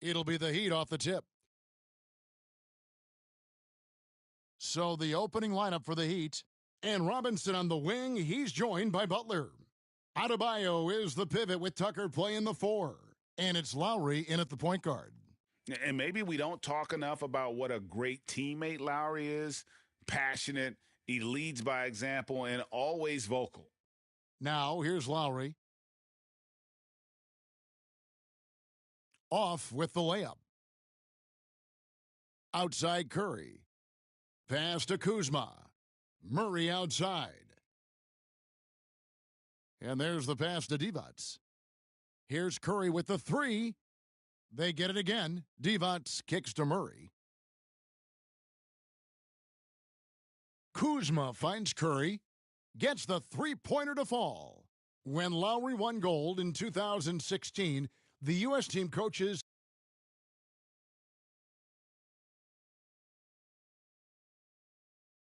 It'll be the Heat off the tip. So the opening lineup for the Heat. And Robinson on the wing, he's joined by Butler. Adebayo is the pivot with Tucker playing the 4. And it's Lowry in at the point guard. And maybe we don't talk enough about what a great teammate Lowry is. Passionate, he leads by example, and always vocal. Now, here's Lowry. Off with the layup. Outside Curry. Pass to Kuzma. Murray outside. And there's the pass to Divac. Here's Curry with the 3. They get it again. Divac kicks to Murray. Kuzma finds Curry. Gets the 3-pointer to fall. When Lowry won gold in 2016, the U.S. team coaches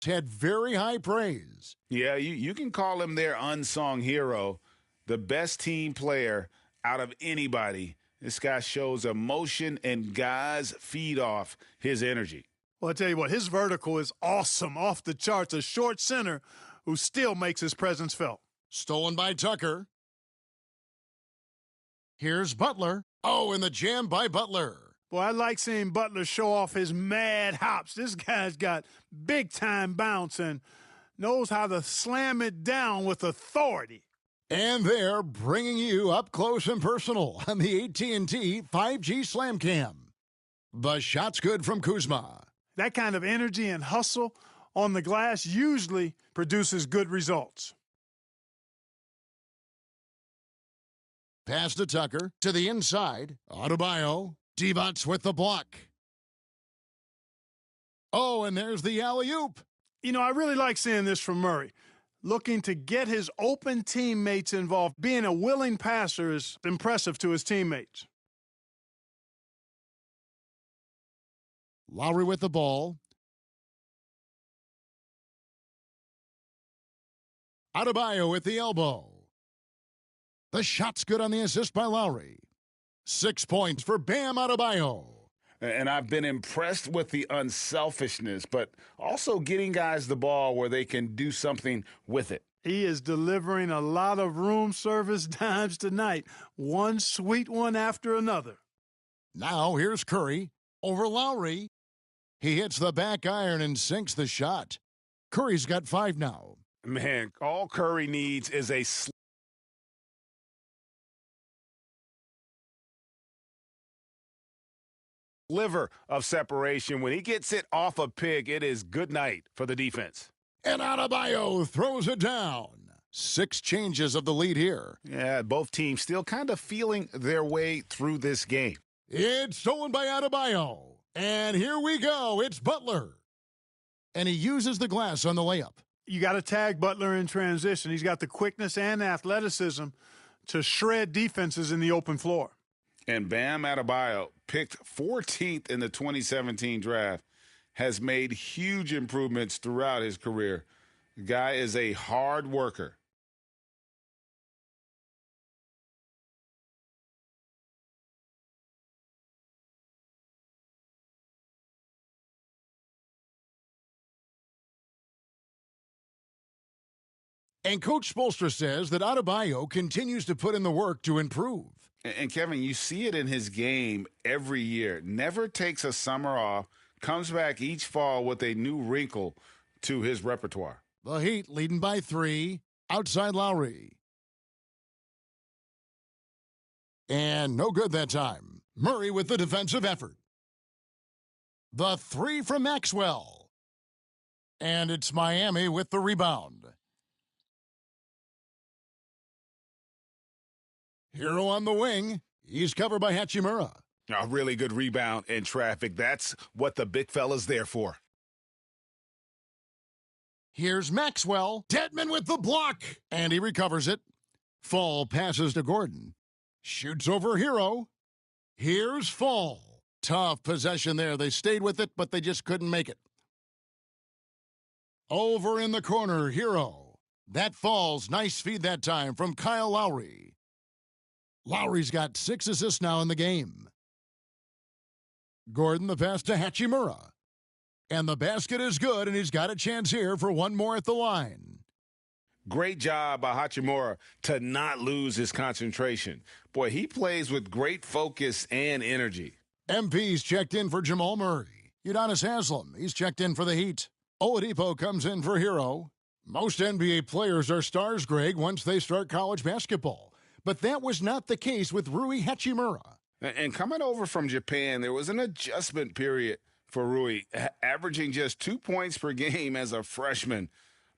had very high praise. Yeah, you can call him their unsung hero, the best team player out of anybody. This guy shows emotion, and guys feed off his energy. Well, I tell you what, his vertical is awesome, off the charts. A short center who still makes his presence felt. Stolen by Tucker. Here's Butler. Oh, and the jam by Butler. Boy, I like seeing Butler show off his mad hops. This guy's got big-time bounce and knows how to slam it down with authority. And they're bringing you up close and personal on the AT&T 5G Slam Cam. The shot's good from Kuzma. That kind of energy and hustle on the glass usually produces good results. Pass to Tucker, to the inside. Adebayo, Divac with the block. Oh, and there's the alley-oop. You know, I really like seeing this from Murray. Looking to get his open teammates involved. Being a willing passer is impressive to his teammates. Lowry with the ball. Adebayo with the elbow. The shot's good on the assist by Lowry. 6 points for Bam Adebayo. And I've been impressed with the unselfishness, but also getting guys the ball where they can do something with it. He is delivering a lot of room service dimes tonight. One sweet one after another. Now here's Curry over Lowry. He hits the back iron and sinks the shot. Curry's got 5 now. Man, all Curry needs is a sliver of separation. When he gets it off a pick, it is good night for the defense. And Adebayo throws it down. 6 changes of the lead here. Yeah, both teams still kind of feeling their way through this game. It's stolen by Adebayo. And here we go. It's Butler. And he uses the glass on the layup. You got to tag Butler in transition. He's got the quickness and athleticism to shred defenses in the open floor. And Bam Adebayo, picked 14th in the 2017 draft, has made huge improvements throughout his career. The guy is a hard worker. And Coach Spoelstra says that Adebayo continues to put in the work to improve. And Kevin, you see it in his game every year. Never takes a summer off, comes back each fall with a new wrinkle to his repertoire. The Heat leading by 3. Outside Lowry. And no good that time. Murray with the defensive effort. The 3 from Maxwell. And it's Miami with the rebound. Hero on the wing. He's covered by Hachimura. A really good rebound in traffic. That's what the big fella's there for. Here's Maxwell. Dedmon with the block. And he recovers it. Fall passes to Gordon. Shoots over Hero. Here's Fall. Tough possession there. They stayed with it, but they just couldn't make it. Over in the corner, Hero. That Falls. Nice feed that time from Kyle Lowry. Lowry's got 6 assists now in the game. Gordon the pass to Hachimura. And the basket is good, and he's got a chance here for one more at the line. Great job by Hachimura to not lose his concentration. Boy, he plays with great focus and energy. MP's checked in for Jamal Murray. Udonis Haslem, he's checked in for the Heat. Oladipo comes in for Hero. Most NBA players are stars, Greg, once they start college basketball. But that was not the case with Rui Hachimura. And coming over from Japan, there was an adjustment period for Rui, averaging just 2 points per game as a freshman.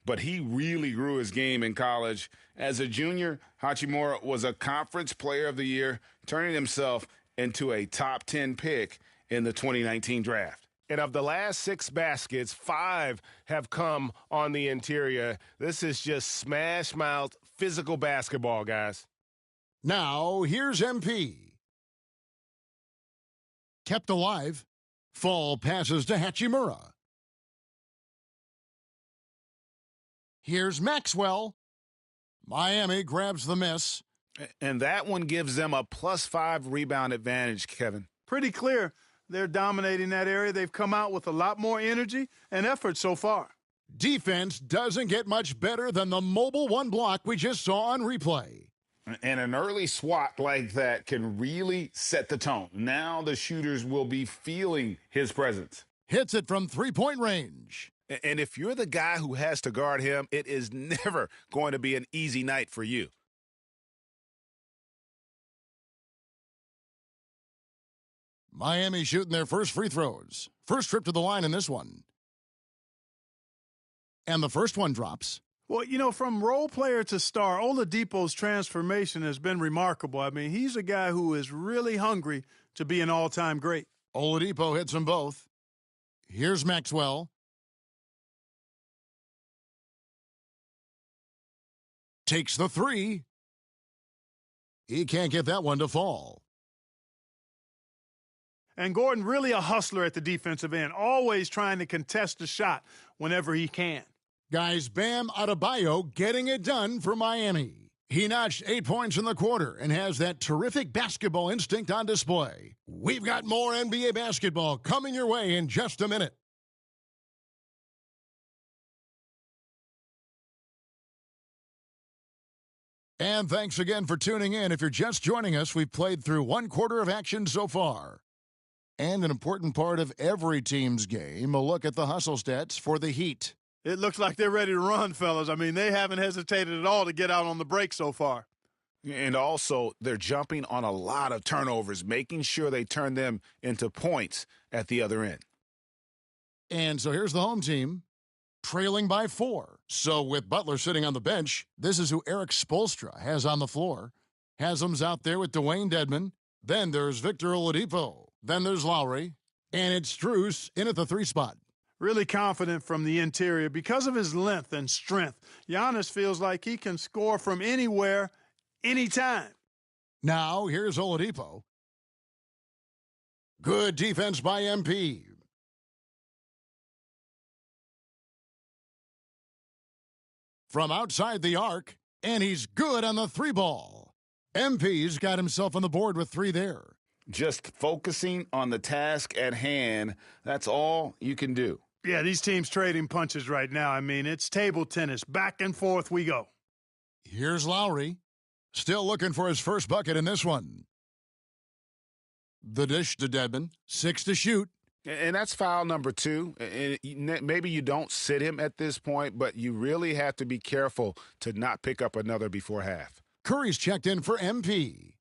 But he really grew his game in college. As a junior, Hachimura was a Conference Player of the Year, turning himself into a top 10 pick in the 2019 draft. And of the last 6 baskets, 5 have come on the interior. This is just smash mouth physical basketball, guys. Now, here's MP. Kept alive. Fall passes to Hachimura. Here's Maxwell. Miami grabs the miss. And that one gives them a +5 rebound advantage, Kevin. Pretty clear they're dominating that area. They've come out with a lot more energy and effort so far. Defense doesn't get much better than the mobile one block we just saw on replay. And an early swat like that can really set the tone. Now the shooters will be feeling his presence. Hits it from three-point range. And if you're the guy who has to guard him, it is never going to be an easy night for you. Miami shooting their first free throws. First trip to the line in this one. And the first one drops. Well, you know, from role player to star, Oladipo's transformation has been remarkable. I mean, he's a guy who is really hungry to be an all-time great. Oladipo hits them both. Here's Maxwell. Takes the three. He can't get that one to fall. And Gordon really a hustler at the defensive end, always trying to contest the shot whenever he can. Guys, Bam Adebayo getting it done for Miami. He notched 8 points in the quarter and has that terrific basketball instinct on display. We've got more NBA basketball coming your way in just a minute. And thanks again for tuning in. If you're just joining us, we've played through one quarter of action so far. And an important part of every team's game, a look at the hustle stats for the Heat. It looks like they're ready to run, fellas. I mean, they haven't hesitated at all to get out on the break so far. And also, they're jumping on a lot of turnovers, making sure they turn them into points at the other end. And so here's the home team, trailing by 4. So with Butler sitting on the bench, this is who Eric Spoelstra has on the floor. Haslam's out there with Dwayne Dedmon. Then there's Victor Oladipo. Then there's Lowry. And it's Strus in at the 3 spot. Really confident from the interior because of his length and strength. Giannis feels like he can score from anywhere, anytime. Now, here's Oladipo. Good defense by MP. From outside the arc, and he's good on the 3 ball. MP's got himself on the board with 3 there. Just focusing on the task at hand, that's all you can do. Yeah, these teams trading punches right now. I mean, it's table tennis. Back and forth we go. Here's Lowry. Still looking for his first bucket in this one. The dish to Dedmon. 6 to shoot. And that's foul number 2. And maybe you don't sit him at this point, but you really have to be careful to not pick up another before half. Curry's checked in for MP.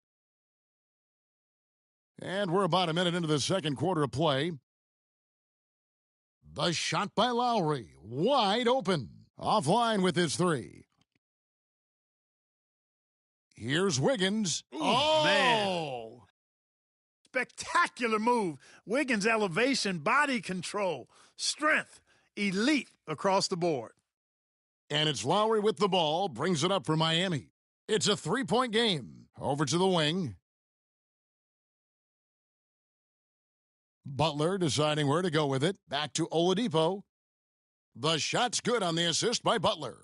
And we're about a minute into the second quarter of play. The shot by Lowry. Wide open. Offline with his 3. Here's Wiggins. Ooh, man. Spectacular move. Wiggins' elevation, body control, strength, elite across the board. And it's Lowry with the ball. Brings it up for Miami. It's a 3-point game. Over to the wing. Butler deciding where to go with it. Back to Oladipo. The shot's good on the assist by Butler.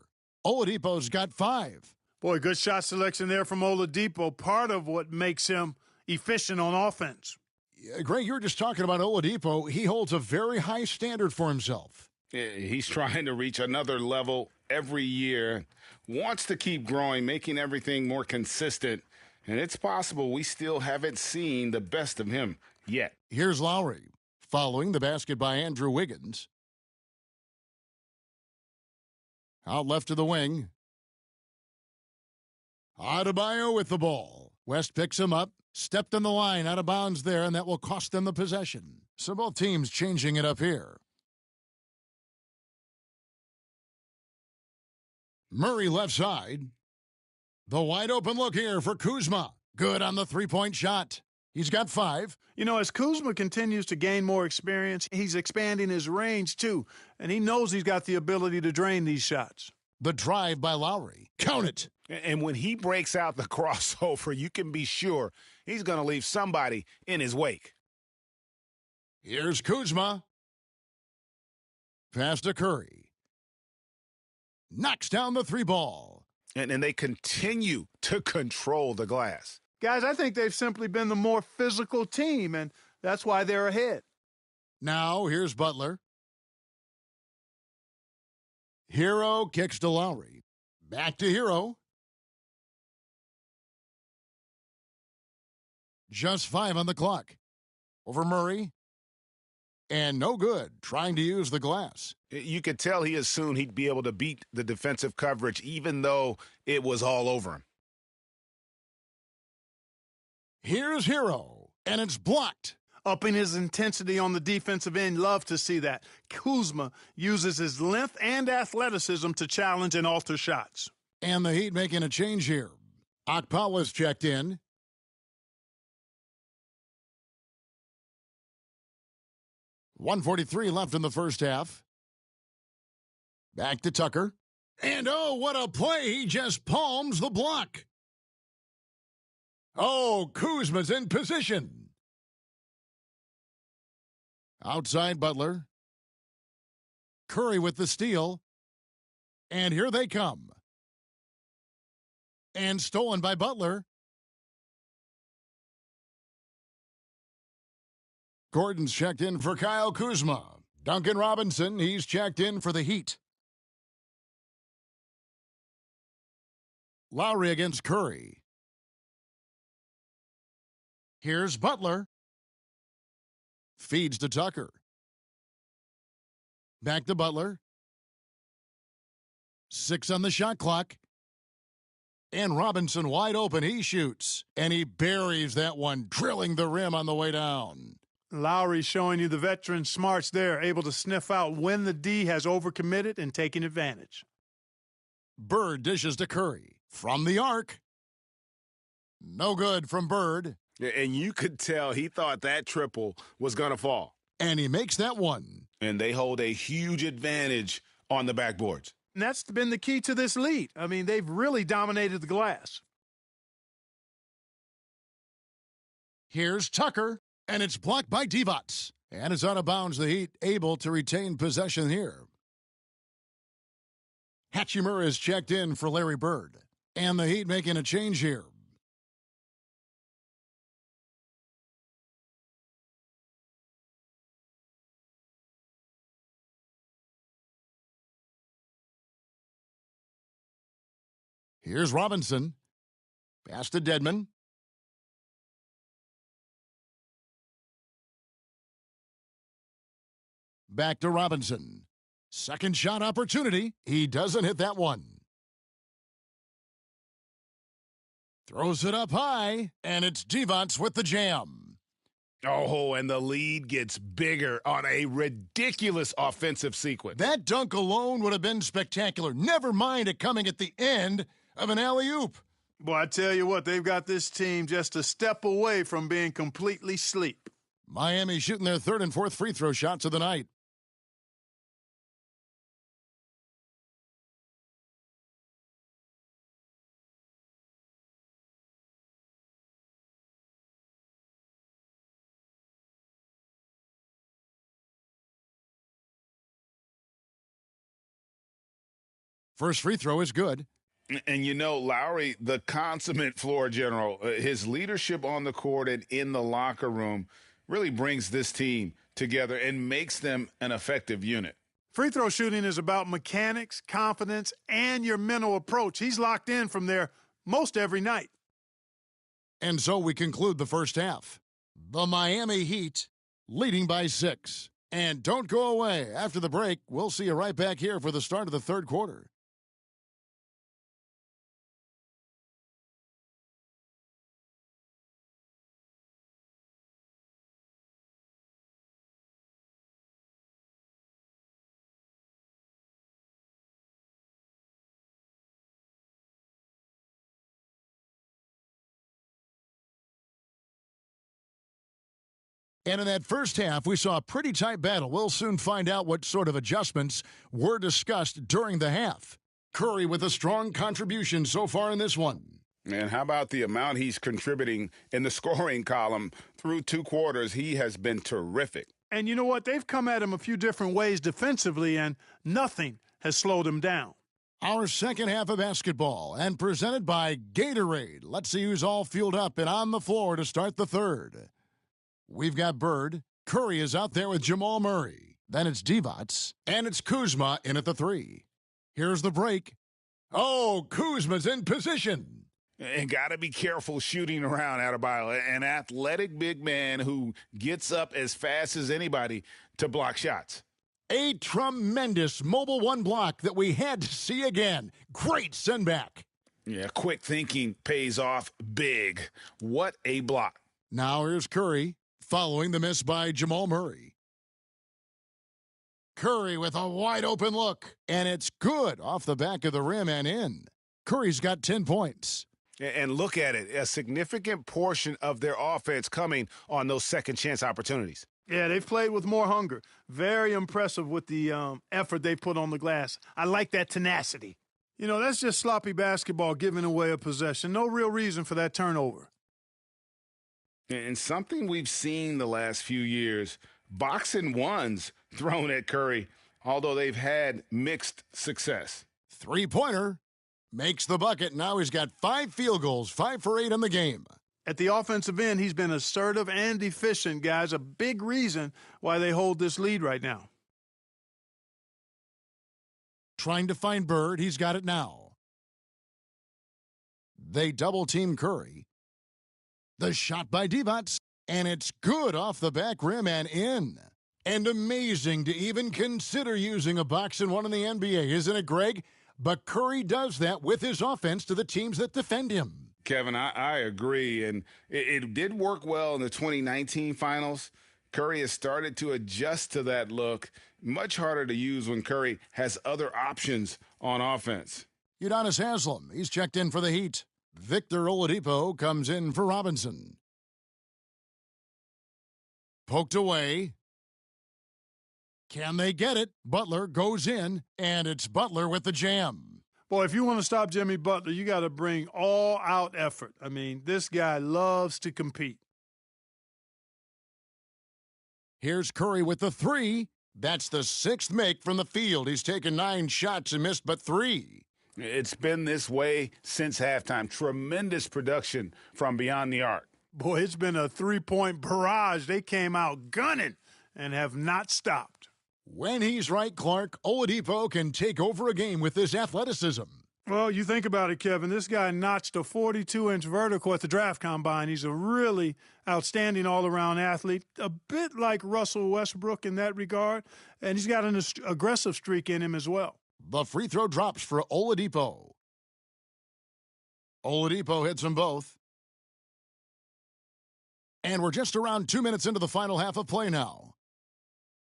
Oladipo's got 5. Boy, good shot selection there from Oladipo. Part of what makes him efficient on offense. Greg, you were just talking about Oladipo. He holds a very high standard for himself. He's trying to reach another level every year, wants to keep growing, making everything more consistent. And it's possible we still haven't seen the best of him yet. Here's Lowry, following the basket by Andrew Wiggins. Out left to the wing. Adebayo with the ball. West picks him up. Stepped on the line, out of bounds there, and that will cost them the possession. So both teams changing it up here. Murray left side. The wide open look here for Kuzma. Good on the three-point shot. He's got 5. You know, as Kuzma continues to gain more experience, he's expanding his range too, and he knows he's got the ability to drain these shots. The drive by Lowry. Count it. And when he breaks out the crossover, you can be sure he's going to leave somebody in his wake. Here's Kuzma. Pass to Curry. Knocks down the 3 ball. And they continue to control the glass. Guys, I think they've simply been the more physical team, and that's why they're ahead. Now, here's Butler. Hero kicks to Lowry. Back to Hero. Just 5 on the clock. Over Murray. And no good, trying to use the glass. You could tell he assumed he'd be able to beat the defensive coverage, even though it was all over him. Here's Hero, and it's blocked. Upping his intensity on the defensive end, love to see that. Kuzma uses his length and athleticism to challenge and alter shots. And the Heat making a change here. Okpala's checked in. .143 left in the first half. Back to Tucker. And oh, what a play. He just palms the block. Oh, Kuzma's in position. Outside Butler. Curry with the steal. And here they come. And stolen by Butler. Gordon's checked in for Kyle Kuzma. Duncan Robinson, he's checked in for the Heat. Lowry against Curry. Here's Butler. Feeds to Tucker. Back to Butler. 6 on the shot clock. And Robinson wide open. He shoots. And he buries that one, drilling the rim on the way down. Lowry showing you the veteran smarts there, able to sniff out when the D has overcommitted and taking advantage. Bird dishes to Curry. From the arc. No good from Bird. And you could tell he thought that triple was going to fall. And he makes that one. And they hold a huge advantage on the backboards. And that's been the key to this lead. I mean, they've really dominated the glass. Here's Tucker. And it's blocked by Divac. And it's out of bounds. The Heat able to retain possession here. Hachimura is checked in for Larry Bird. And the Heat making a change here. Here's Robinson. Pass to Dedmon. Back to Robinson. Second shot opportunity. He doesn't hit that one. Throws it up high, and it's Divac with the jam. Oh, and the lead gets bigger on a ridiculous offensive sequence. That dunk alone would have been spectacular. Never mind it coming at the end of an alley-oop. Boy, I tell you what, they've got this team just a step away from being completely asleep. Miami shooting their third and fourth free throw shots of the night. First free throw is good. And you know, Lowry, the consummate floor general, his leadership on the court and in the locker room really brings this team together and makes them an effective unit. Free throw shooting is about mechanics, confidence, and your mental approach. He's locked in from there most every night. And so we conclude the first half. The Miami Heat leading by 6. And don't go away. After the break, we'll see you right back here for the start of the third quarter. And in that first half, we saw a pretty tight battle. We'll soon find out what sort of adjustments were discussed during the half. Curry with a strong contribution so far in this one. And how about the amount he's contributing in the scoring column through 2 quarters? He has been terrific. And you know what? They've come at him a few different ways defensively, and nothing has slowed him down. Our second half of basketball, and presented by Gatorade. Let's see who's all fueled up and on the floor to start the third. We've got Bird. Curry is out there with Jamal Murray. Then it's Divac. And it's Kuzma in at the 3. Here's the break. Oh, Kuzma's in position. And got to be careful shooting around Adebayo, an athletic big man who gets up as fast as anybody to block shots. A tremendous mobile one block that we had to see again. Great send back. Yeah, quick thinking pays off big. What a block. Now here's Curry, following the miss by Jamal Murray. Curry with a wide open look, and it's good off the back of the rim and in. Curry's got 10 points. And look at it, a significant portion of their offense coming on those second chance opportunities. Yeah, they've played with more hunger. Very impressive with the effort they put on the glass. I like that tenacity. You know, that's just sloppy basketball, giving away a possession. No real reason for that turnover. And something we've seen the last few years, boxing ones thrown at Curry, although they've had mixed success. Three-pointer makes the bucket. Now he's got 5 field goals, 5 for 8 in the game. At the offensive end, he's been assertive and efficient, guys. A big reason why they hold this lead right now. Trying to find Bird. He's got it now. They double-team Curry. The shot by Divac, and it's good off the back rim and in. And amazing to even consider using a boxing one in the NBA, isn't it, Greg? But Curry does that with his offense to the teams that defend him. Kevin, I agree, and it did work well in the 2019 finals. Curry has started to adjust to that look. Much harder to use when Curry has other options on offense. Udonis Haslem, he's checked in for the Heat. Victor Oladipo comes in for Robinson. Poked away. Can they get it? Butler goes in, and it's Butler with the jam. Boy, if you want to stop Jimmy Butler, you got to bring all-out effort. I mean, this guy loves to compete. Here's Curry with the 3. That's the 6th make from the field. He's taken 9 shots and missed but 3. It's been this way since halftime. Tremendous production from beyond the arc. Boy, it's been a 3-point barrage. They came out gunning and have not stopped. When he's right, Clark, Oladipo can take over a game with his athleticism. Well, you think about it, Kevin. This guy notched a 42-inch vertical at the draft combine. He's a really outstanding all-around athlete, a bit like Russell Westbrook in that regard, and he's got an aggressive streak in him as well. The free throw drops for Oladipo. Oladipo hits them both. And we're just around 2 minutes into the final half of play now.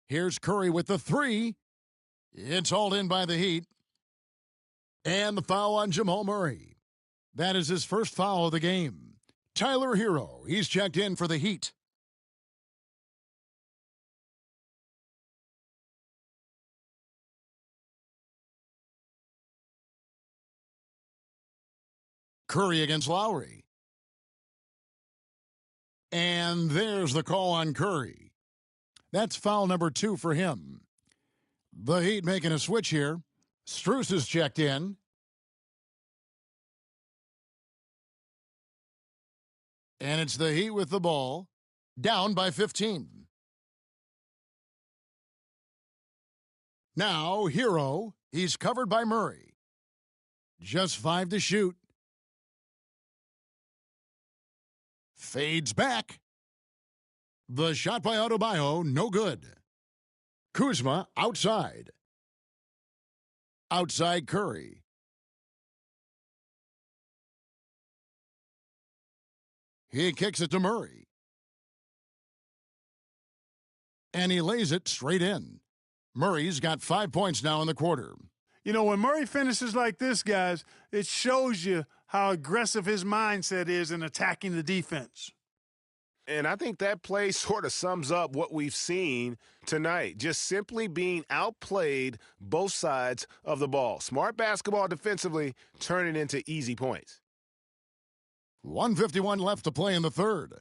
Here's Curry with the 3. It's hauled in by the Heat. And the foul on Jamal Murray. That is his first foul of the game. Tyler Hero, he's checked in for the Heat. Curry against Lowry. And there's the call on Curry. That's foul number 2 for him. The Heat making a switch here. Strus is checked in. And it's the Heat with the ball. down by 15. Now, Hero, he's covered by Murray. Just 5 to shoot. Fades back. The shot by Adebayo, no good. Kuzma outside. Outside Curry. He kicks it to Murray. And he lays it straight in. Murray's got 5 points now in the quarter. You know, when Murray finishes like this, guys, it shows you how aggressive his mindset is in attacking the defense. And I think that play sort of sums up what we've seen tonight. Just simply being outplayed both sides of the ball. Smart basketball defensively, turning into easy points. 1:51 left to play in the third.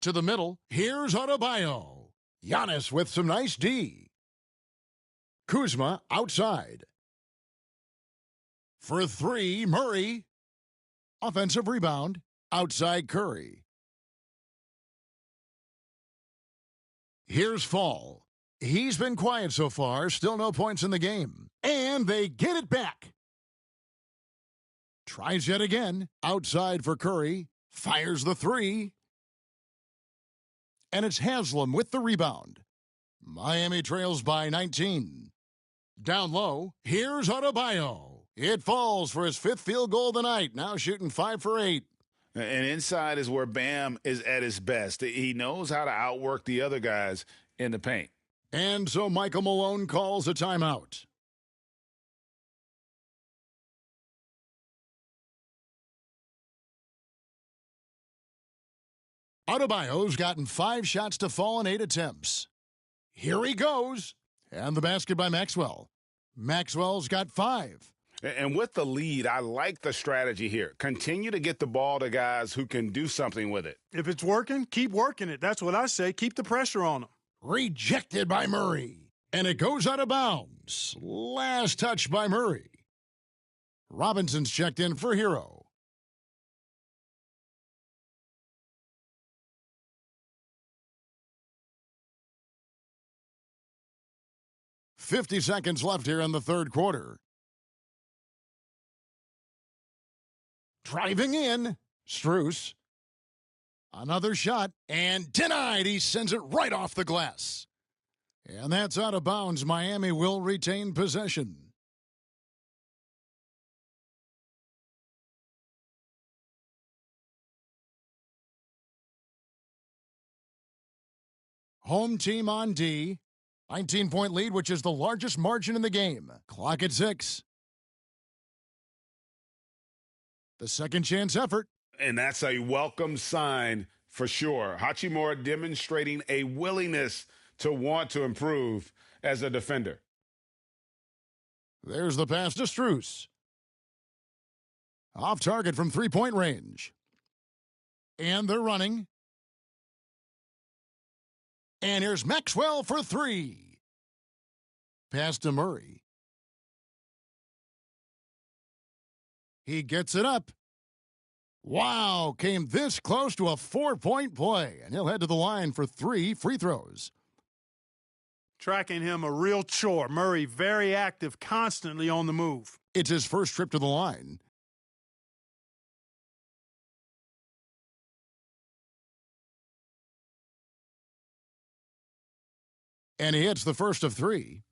To the middle, here's Adebayo. Giannis with some nice D. Kuzma outside. For 3, Murray. Offensive rebound. Outside Curry. Here's Fall. He's been quiet so far. Still no points in the game. And they get it back. Tries yet again. Outside for Curry. Fires the 3. And it's Haslam with the rebound. Miami trails by 19. Down low, here's Adebayo. It falls for his 5th field goal of the night. Now shooting 5 for 8. And inside is where Bam is at his best. He knows how to outwork the other guys in the paint. And so Michael Malone calls a timeout. Adebayo's gotten 5 shots to fall in 8 attempts. Here he goes. And the basket by Maxwell. Maxwell's got 5. And with the lead, I like the strategy here. Continue to get the ball to guys who can do something with it. If it's working, keep working it. That's what I say. Keep the pressure on them. Rejected by Murray. And it goes out of bounds. Last touch by Murray. Robinson's checked in for Hero. .50 seconds left here in the third quarter. Driving in, Strus. Another shot, and denied. He sends it right off the glass. And that's out of bounds. Miami will retain possession. Home team on D. 19-point lead, which is the largest margin in the game. Clock at 6. The second chance effort. And that's a welcome sign for sure. Hachimura demonstrating a willingness to want to improve as a defender. There's the pass to Strus. Off target from 3-point range. And they're running. And here's Maxwell for 3. Pass to Murray. He gets it up. Wow, came this close to a 4-point play. And he'll head to the line for 3 free throws. Tracking him a real chore. Murray very active, constantly on the move. It's his first trip to the line. And he hits the first of 3.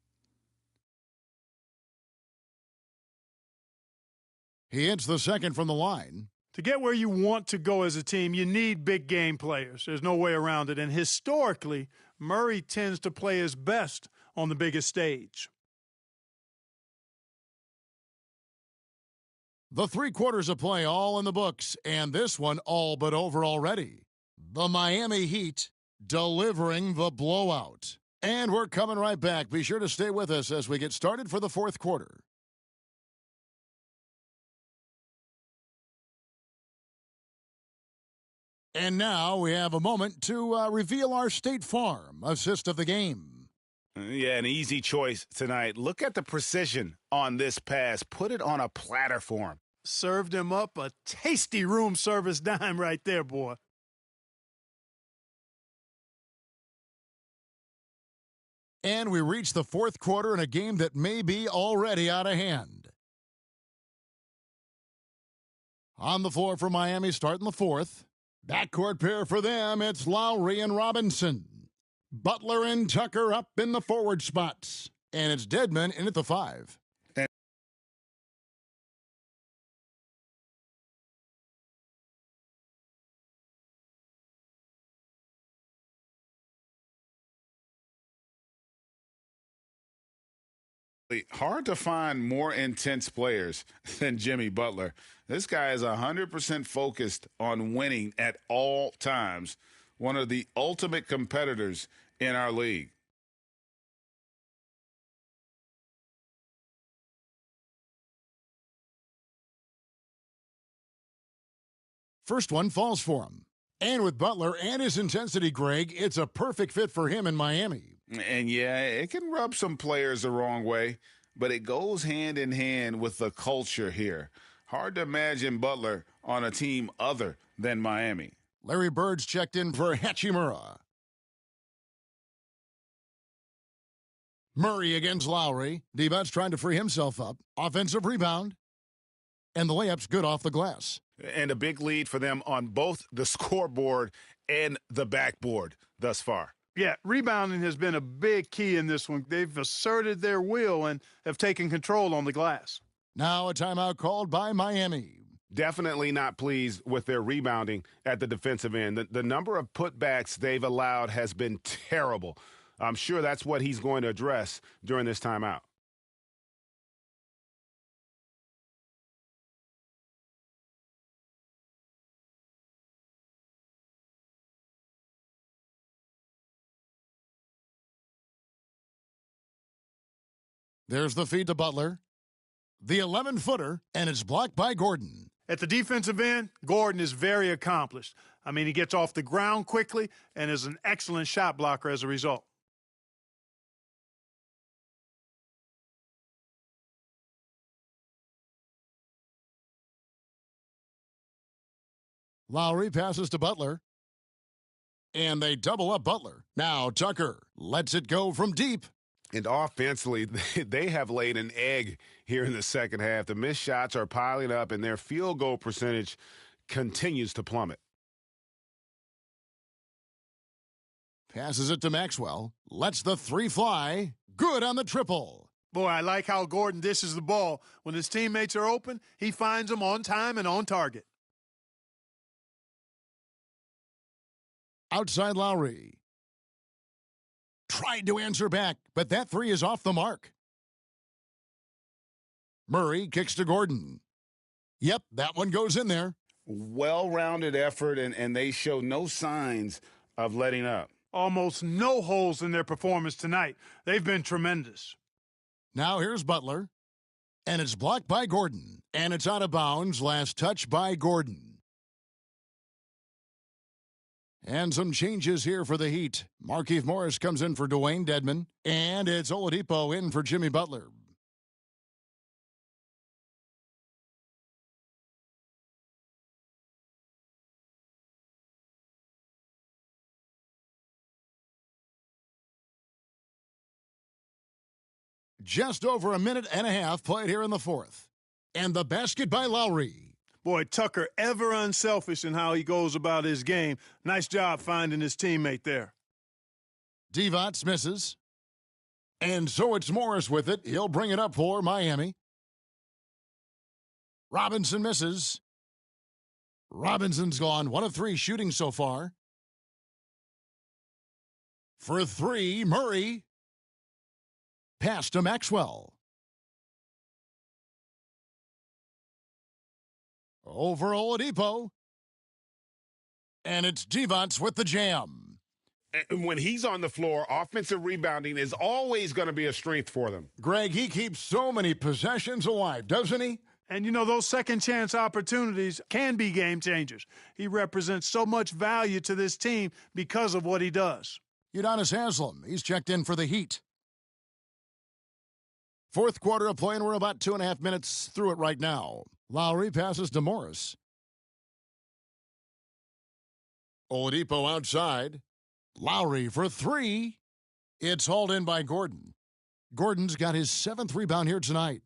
He hits the second from the line. To get where you want to go as a team, you need big game players. There's no way around it. And historically, Murray tends to play his best on the biggest stage. The 3 quarters of play all in the books, and this one all but over already. The Miami Heat delivering the blowout. And we're coming right back. Be sure to stay with us as we get started for the fourth quarter. And now we have a moment to reveal our State Farm assist of the game. Yeah, an easy choice tonight. Look at the precision on this pass. Put it on a platter for him. Served him up a tasty room service dime right there, boy. And we reach the fourth quarter in a game that may be already out of hand. On the floor for Miami starting the fourth. Backcourt pair for them, it's Lowry and Robinson. Butler and Tucker up in the forward spots. And it's Dedmon in at the 5. Hard to find more intense players than Jimmy Butler. This guy is 100% focused on winning at all times. One of the ultimate competitors in our league. First one falls for him. And with Butler and his intensity, Greg, it's a perfect fit for him in Miami. And yeah, it can rub some players the wrong way, but it goes hand in hand with the culture here. Hard to imagine Butler on a team other than Miami. Larry Bird's checked in for Hachimura. Murray against Lowry. Divac trying to free himself up. Offensive rebound. And the layup's good off the glass. And a big lead for them on both the scoreboard and the backboard thus far. Yeah, rebounding has been a big key in this one. They've asserted their will and have taken control on the glass. Now a timeout called by Miami. Definitely not pleased with their rebounding at the defensive end. The number of putbacks they've allowed has been terrible. I'm sure that's what he's going to address during this timeout. There's the feed to Butler. The 11-footer, and it's blocked by Gordon. At the defensive end, Gordon is very accomplished. I mean, he gets off the ground quickly and is an excellent shot blocker as a result. Lowry passes to Butler. And they double up Butler. Now Tucker lets it go from deep. And offensively, they have laid an egg here in the second half. The missed shots are piling up, and their field goal percentage continues to plummet. Passes it to Maxwell. Lets the 3 fly. Good on the triple. Boy, I like how Gordon dishes the ball. When his teammates are open, he finds them on time and on target. Outside Lowry. Tried to answer back, but that 3 is off the mark. Murray kicks to Gordon. Yep, that one goes in there. Well-rounded effort, and they show no signs of letting up. Almost no holes in their performance tonight. They've been tremendous. Now here's Butler. And it's blocked by Gordon. And it's out of bounds. Last touch by Gordon. And some changes here for the Heat. Markieff Morris comes in for Dwayne Dedmon. And it's Oladipo in for Jimmy Butler. Just over a minute and a half played here in the fourth. And the basket by Lowry. Boy, Tucker, ever unselfish in how he goes about his game. Nice job finding his teammate there. Divac misses. And so it's Morris with it. He'll bring it up for Miami. Robinson misses. Robinson's gone 1 of 3 shooting so far. For 3, Murray. Pass to Maxwell. Over Oladipo. And it's Divac with the jam. And when he's on the floor, offensive rebounding is always going to be a strength for them. Greg, he keeps so many possessions alive, doesn't he? And, you know, those second-chance opportunities can be game changers. He represents so much value to this team because of what he does. Udonis Haslem, he's checked in for the Heat. Fourth quarter of play, and we're about 2.5 minutes through it right now. Lowry passes to Morris. Oladipo outside. Lowry for 3. It's hauled in by Gordon. Gordon's got his 7th rebound here tonight.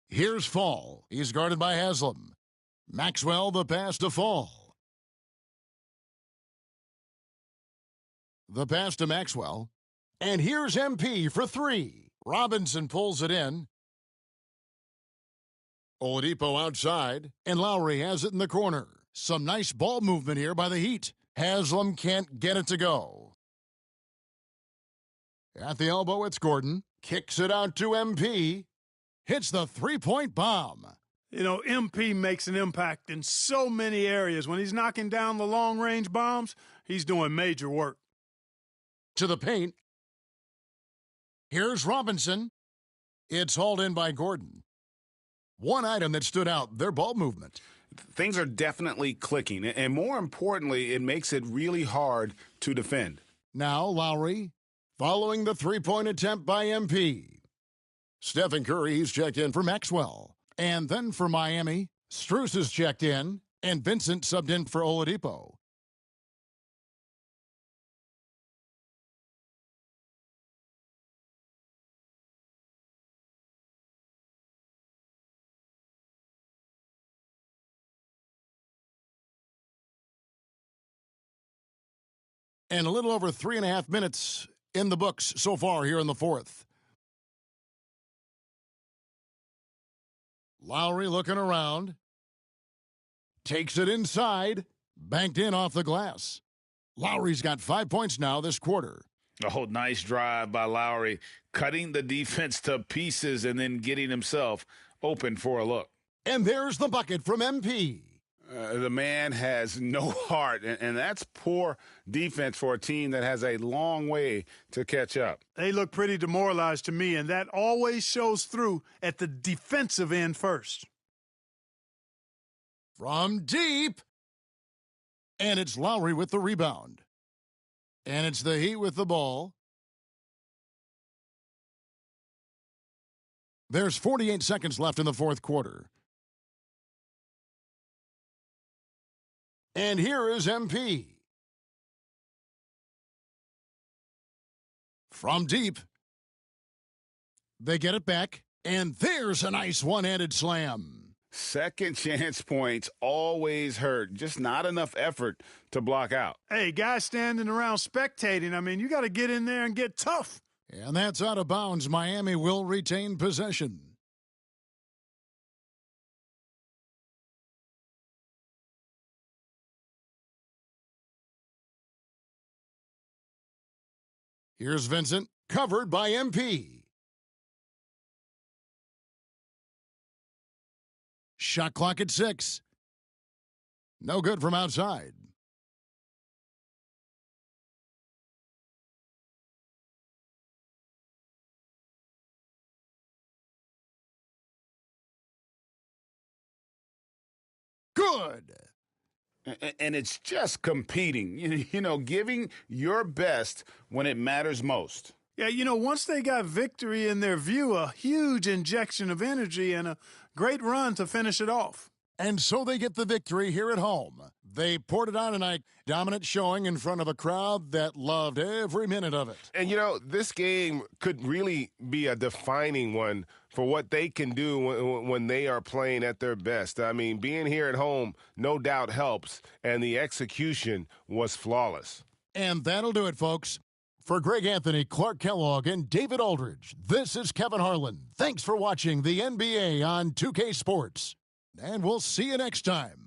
Here's Fall. He's guarded by Haslam. Maxwell, the pass to Fall. The pass to Maxwell. And here's MP for 3. Robinson pulls it in. Oladipo outside, and Lowry has it in the corner. Some nice ball movement here by the Heat. Haslam can't get it to go. At the elbow, it's Gordon. Kicks it out to MP. Hits the three-point bomb. You know, MP makes an impact in so many areas. When he's knocking down the long-range bombs, he's doing major work. To the paint. Here's Robinson. It's hauled in by Gordon. One item that stood out, their ball movement. Things are definitely clicking, and more importantly, it makes it really hard to defend. Now Lowry, following the three-point attempt by MP. Stephen Curry, he's checked in for Maxwell. And then for Miami, Strus is checked in, and Vincent subbed in for Oladipo. And a little over 3.5 minutes in the books so far here in the fourth. Lowry looking around. Takes it inside. Banked in off the glass. Lowry's got 5 points now this quarter. Oh, nice drive by Lowry, cutting the defense to pieces and then getting himself open for a look. And there's the bucket from MP. The man has no heart, and that's poor defense for a team that has a long way to catch up. They look pretty demoralized to me, and that always shows through at the defensive end first. From deep. And it's Lowry with the rebound. And it's the Heat with the ball. There's 48 seconds left in the fourth quarter. And here is MP. From deep. They get it back. And there's a nice one-handed slam. Second chance points always hurt. Just not enough effort to block out. Hey, guys standing around spectating, I mean, you got to get in there and get tough. And that's out of bounds. Miami will retain possession. Here's Vincent, covered by MP. Shot clock at 6. No good from outside. Good. And it's just competing, giving your best when it matters most. Yeah, once they got victory in their view, a huge injection of energy and a great run to finish it off. And so they get the victory here at home. They poured it on tonight. Dominant showing in front of a crowd that loved every minute of it. And, this game could really be a defining one for what they can do when they are playing at their best. I mean, being here at home no doubt helps, and the execution was flawless. And that'll do it, folks. For Greg Anthony, Clark Kellogg, and David Aldridge, this is Kevin Harlan. Thanks for watching the NBA on 2K Sports. And we'll see you next time.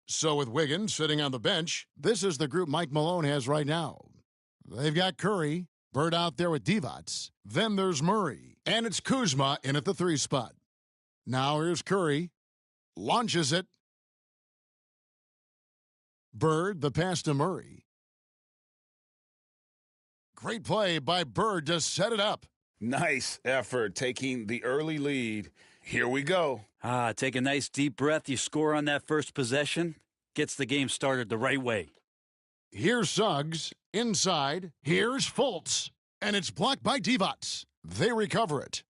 So with Wiggins sitting on the bench, this is the group Mike Malone has right now. They've got Curry, Bird out there with Divac. Then there's Murray, and it's Kuzma in at the 3 spot. Now here's Curry. Launches it. Bird, the pass to Murray. Great play by Bird to set it up. Nice effort taking the early lead. Here we go. Take a nice deep breath. You score on that first possession. Gets the game started the right way. Here's Suggs. Inside. Here's Fultz. And it's blocked by Divac. They recover it.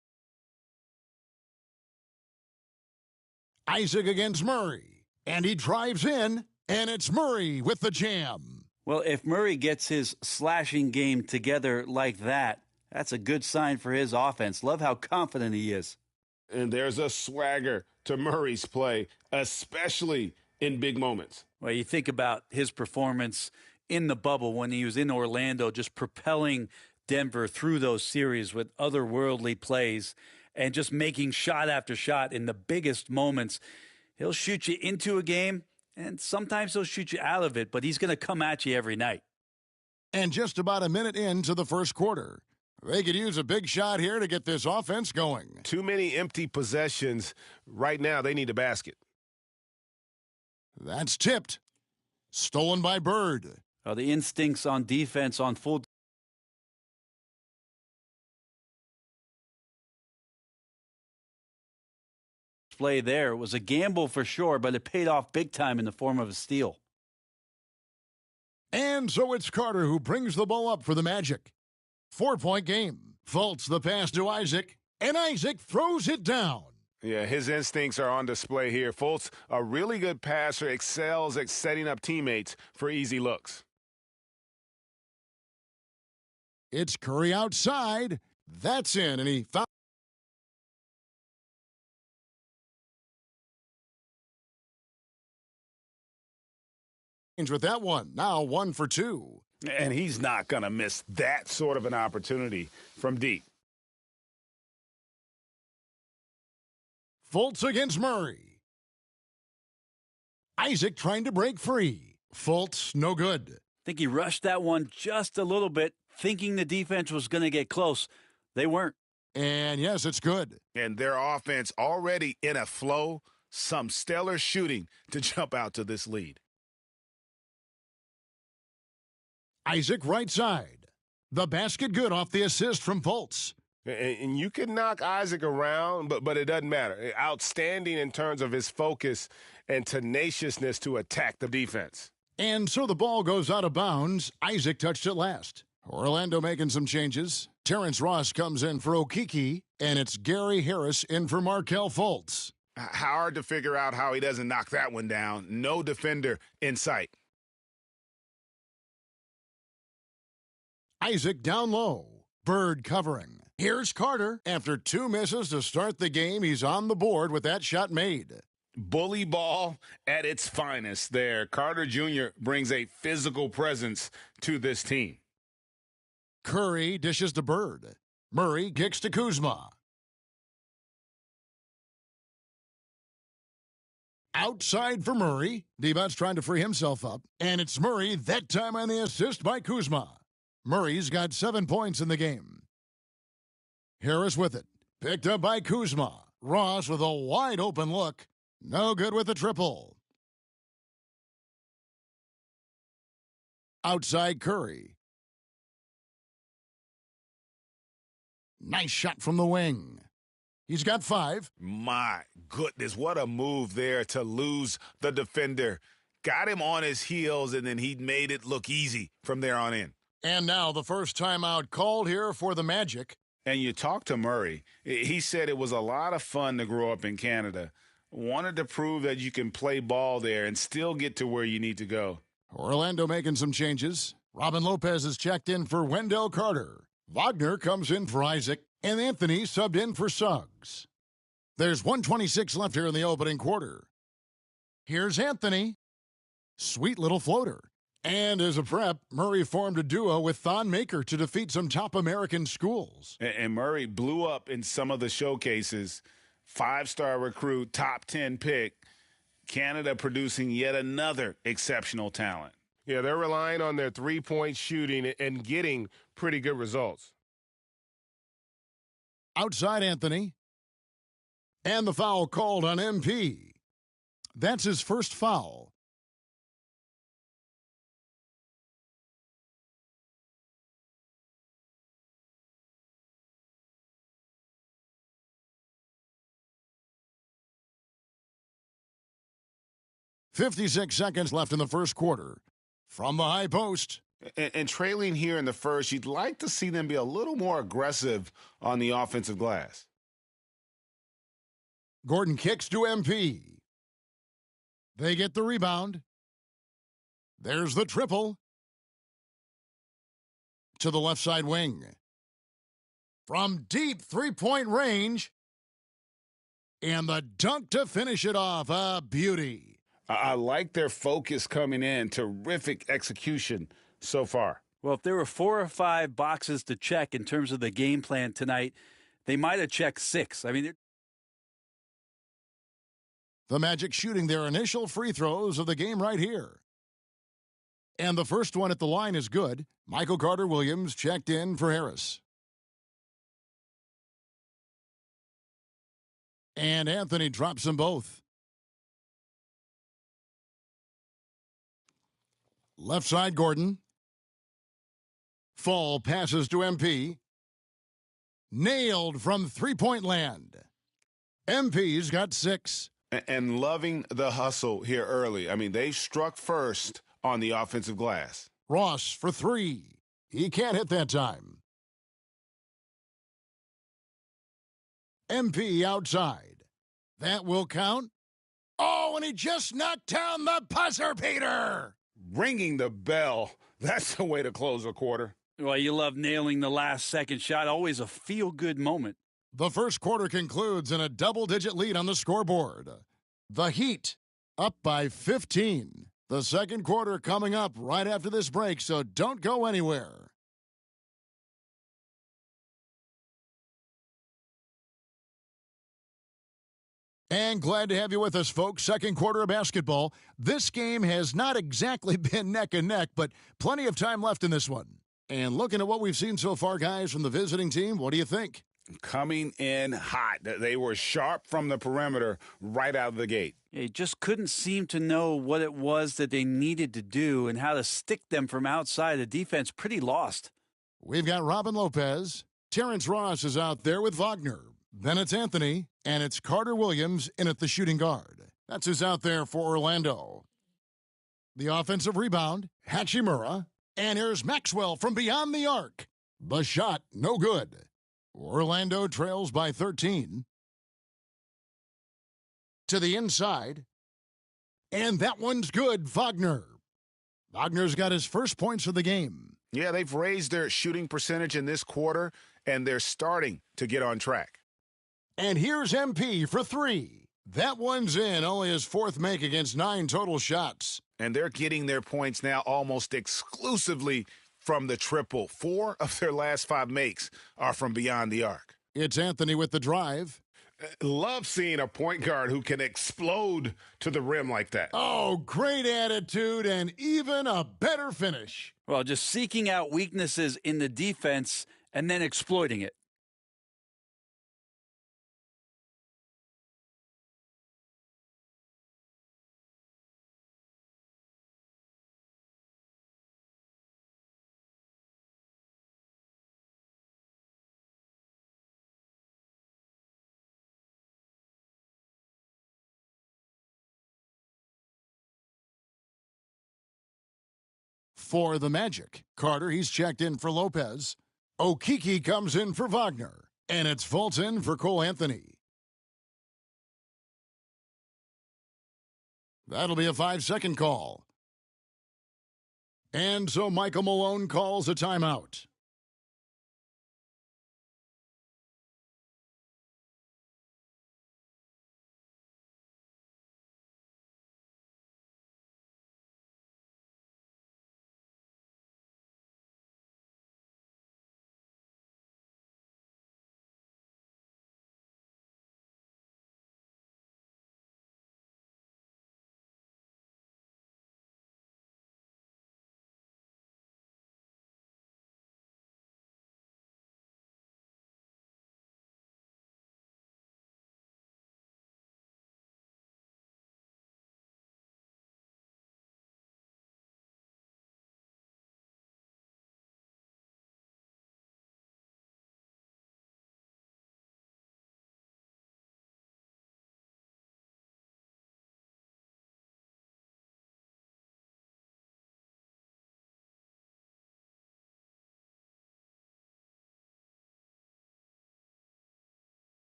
Isaac against Murray. And he drives in. And it's Murray with the jam. Well, if Murray gets his slashing game together like that, that's a good sign for his offense. Love how confident he is. And there's a swagger to Murray's play, especially in big moments. Well, you think about his performance in the bubble when he was in Orlando, just propelling Denver through those series with otherworldly plays and just making shot after shot in the biggest moments. He'll shoot you into a game, and sometimes he'll shoot you out of it, but he's going to come at you every night. And just about a minute into the first quarter, they could use a big shot here to get this offense going. Too many empty possessions. Right now, they need a basket. That's tipped. Stolen by Bird. The instincts on defense on full display there. It was a gamble for sure, but it paid off big time in the form of a steal. And so it's Carter who brings the ball up for the Magic. 4-point game. Fultz the pass to Isaac, and Isaac throws it down. Yeah, his instincts are on display here. Fultz, a really good passer, excels at setting up teammates for easy looks. It's Curry outside. That's in, and he found. With that one, now 1 for 2. And he's not going to miss that sort of an opportunity from deep. Fultz against Murray. Isaac trying to break free. Fultz, no good. I think he rushed that one just a little bit, thinking the defense was going to get close. They weren't. And yes, it's good. And their offense already in a flow. Some stellar shooting to jump out to this lead. Isaac right side. The basket good off the assist from Fultz. And you can knock Isaac around, but it doesn't matter. Outstanding in terms of his focus and tenaciousness to attack the defense. And so the ball goes out of bounds. Isaac touched it last. Orlando making some changes. Terrence Ross comes in for Okeke, and it's Gary Harris in for Markelle Fultz. Hard to figure out how he doesn't knock that one down. No defender in sight. Isaac down low. Bird covering. Here's Carter. After 2 misses to start the game, he's on the board with that shot made. Bully ball at its finest there. Carter Jr. brings a physical presence to this team. Curry dishes to Bird. Murray kicks to Kuzma. Outside for Murray. Divac's trying to free himself up. And it's Murray, that time on the assist by Kuzma. Murray's got 7 points in the game. Harris with it. Picked up by Kuzma. Ross with a wide open look. No good with the triple. Outside Curry. Nice shot from the wing. He's got 5. My goodness, what a move there to lose the defender. Got him on his heels, and then he made it look easy from there on in. And now the first timeout called here for the Magic. And you talk to Murray. He said it was a lot of fun to grow up in Canada. Wanted to prove that you can play ball there and still get to where you need to go. Orlando making some changes. Robin Lopez is checked in for Wendell Carter. Wagner comes in for Isaac. And Anthony subbed in for Suggs. There's 1:26 left here in the opening quarter. Here's Anthony. Sweet little floater. And as a prep, Murray formed a duo with Thon Maker to defeat some top American schools. And Murray blew up in some of the showcases. 5-star recruit, top 10 pick. Canada producing yet another exceptional talent. Yeah, they're relying on their three-point shooting and getting pretty good results. Outside Anthony. And the foul called on MP. That's his first foul. .56 seconds left in the first quarter. From the high post. And trailing here in the first, you'd like to see them be a little more aggressive on the offensive glass. Gordon kicks to MP. They get the rebound. There's the triple. To the left side wing. From deep three-point range. And the dunk to finish it off. A beauty. I like their focus coming in. Terrific execution so far. Well, if there were 4 or 5 boxes to check in terms of the game plan tonight, they might have checked 6. I mean, the Magic shooting their initial free throws of the game right here. And the first one at the line is good. Michael Carter-Williams checked in for Harris. And Anthony drops them both. Left side, Gordon. Fall passes to MP. Nailed from three-point land. MP's got 6. And loving the hustle here early. I mean, they struck first on the offensive glass. Ross for 3. He can't hit that time. MP outside. That will count. Oh, and he just knocked down the buzzer beater. Ringing the bell. That's the way to close a quarter. well, you love nailing the last second shot. Always a feel-good moment. The first quarter concludes in a double-digit lead on the scoreboard. The Heat up by 15. The second quarter coming up right after this break, so don't go anywhere. And glad to have you with us, folks. Second quarter of basketball. This game has not exactly been neck and neck, but plenty of time left in this one. And looking at what we've seen so far, guys, from the visiting team, what do you think? Coming in hot. They were sharp from the perimeter right out of the gate. They just couldn't seem to know what it was that they needed to do and how to stick them from outside. The defense pretty lost. We've got Robin Lopez. Terrence Ross is out there with Wagner. Then it's Anthony, and it's Carter-Williams in at the shooting guard. That's who's out there for Orlando. The offensive rebound, Hachimura. And here's Maxwell from beyond the arc. The shot, no good. Orlando trails by 13. To the inside. And that one's good, Wagner. Wagner's got his first points of the game. Yeah, they've raised their shooting percentage in this quarter, and they're starting to get on track. And here's MP for 3. That one's in, only his 4th make against 9 total shots. And they're getting their points now almost exclusively from the triple. 4 of their last 5 makes are from beyond the arc. It's Anthony with the drive. Love seeing a point guard who can explode to the rim like that. Oh, great attitude and even a better finish. Well, just seeking out weaknesses in the defense and then exploiting it. For the Magic, Carter, he's checked in for Lopez. Okeke comes in for Wagner. And it's Fulton for Cole Anthony. That'll be a 5-second call. And so Michael Malone calls a timeout.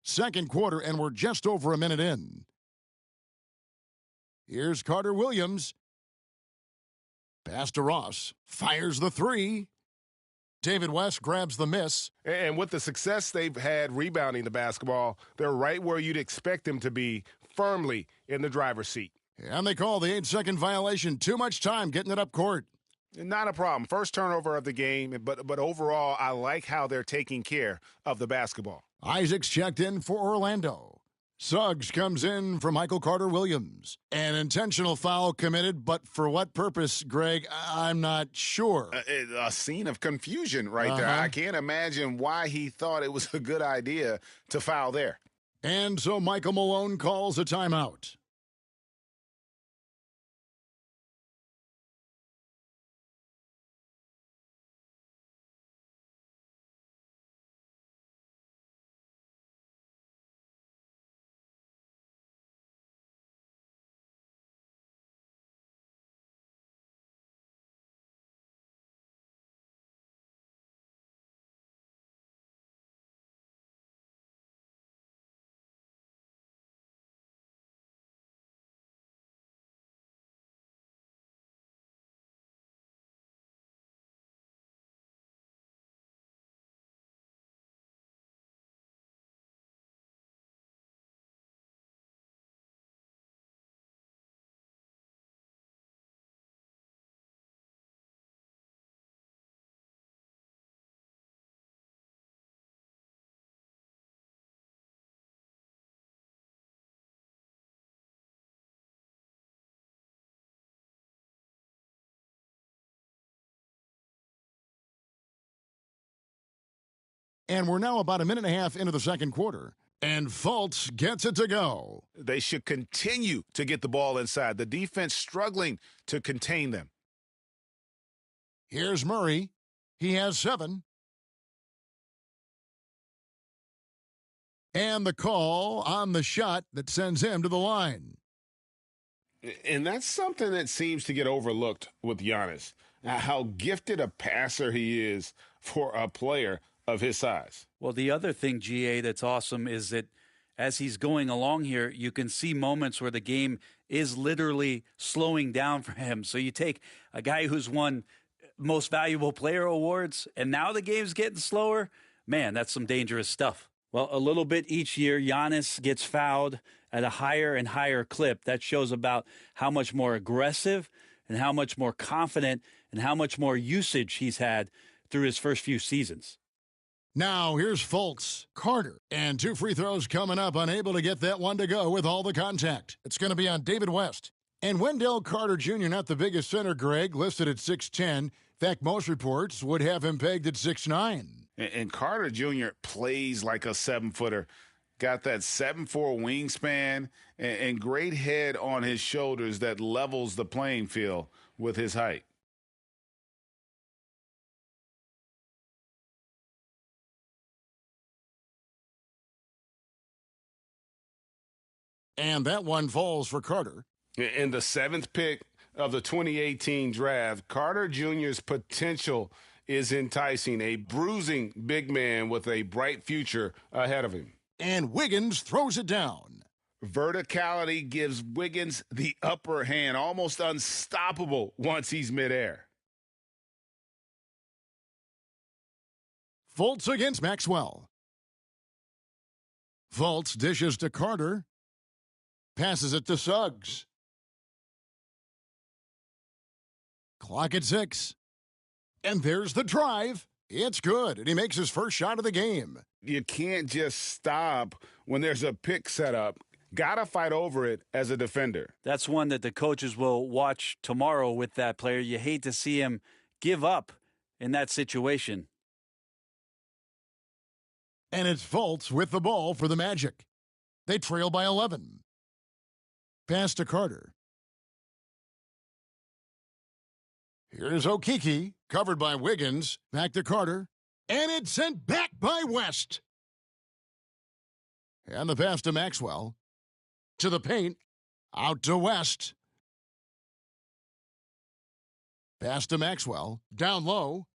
Second quarter, and we're just over a minute in. Here's Carter Williams. Pass to Ross. Fires the three. David West grabs the miss. And with the success they've had rebounding the basketball, they're right where you'd expect them to be, firmly in the driver's seat. And they call the 8-second violation. Too much time getting it up court. Not a problem. First turnover of the game, but overall, I like how they're taking care of the basketball. Isaacs checked in for Orlando. Suggs comes in for Michael Carter-Williams. An intentional foul committed, but for what purpose, Greg? I'm not sure. A scene of confusion right there. I can't imagine why he thought it was a good idea to foul there. And so Michael Malone calls a timeout. And we're now about a minute and a half into the second quarter. And Fultz gets it to go. They should continue to get the ball inside. The defense struggling to contain them. Here's Murray. He has 7. And the call on the shot that sends him to the line. And that's something that seems to get overlooked with Giannis. How gifted a passer he is for a player of his size. Well, the other thing, GA, that's awesome is that as he's going along here, you can see moments where the game is literally slowing down for him. So you take a guy who's won most valuable player awards, and now the game's getting slower. Man, that's some dangerous stuff. Well, a little bit each year, Giannis gets fouled at a higher and higher clip. That shows about how much more aggressive and how much more confident and how much more usage he's had through his first few seasons. Now, here's Fultz, Carter, and 2 free throws coming up, unable to get that one to go with all the contact. It's going to be on David West. And Wendell Carter Jr., not the biggest center, Greg, listed at 6'10". In fact, most reports would have him pegged at 6'9". And Carter Jr. plays like a 7-footer. Got that 7'4" wingspan and great head on his shoulders that levels the playing field with his height. And that one falls for Carter. In the 7th pick of the 2018 draft, Carter Jr.'s potential is enticing. A bruising big man with a bright future ahead of him. And Wiggins throws it down. Verticality gives Wiggins the upper hand, almost unstoppable once he's midair. Fultz against Maxwell. Fultz dishes to Carter. Passes it to Suggs. Clock at 6. And there's the drive. It's good, and he makes his first shot of the game. You can't just stop when there's a pick set up. Gotta fight over it as a defender. That's one that the coaches will watch tomorrow with that player. You hate to see him give up in that situation. And it's Fultz with the ball for the Magic. They trail by 11. Pass to Carter. Here's Okeke, covered by Wiggins. Back to Carter. And it's sent back by West. And the pass to Maxwell. To the paint. Out to West. Pass to Maxwell. Down low.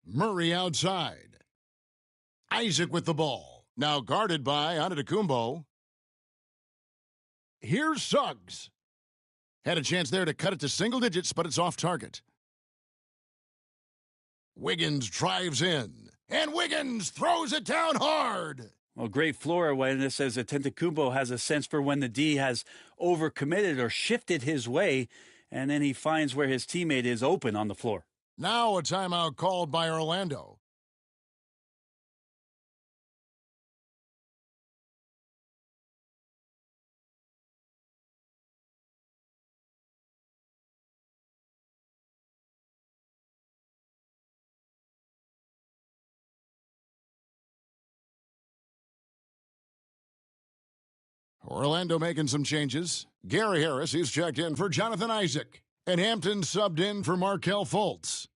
Murray outside. Isaac with the ball. Now guarded by Antetokounmpo. Here's Suggs. Had a chance there to cut it to single digits, but it's off target. Wiggins drives in, and Wiggins throws it down hard. Well, great floor awareness as Antetokounmpo has a sense for when the D has overcommitted or shifted his way, and then he finds where his teammate is open on the floor. Now a timeout called by Orlando. Orlando making some changes. Gary Harris, he's checked in for Jonathan Isaac. And Hampton subbed in for Markelle Fultz.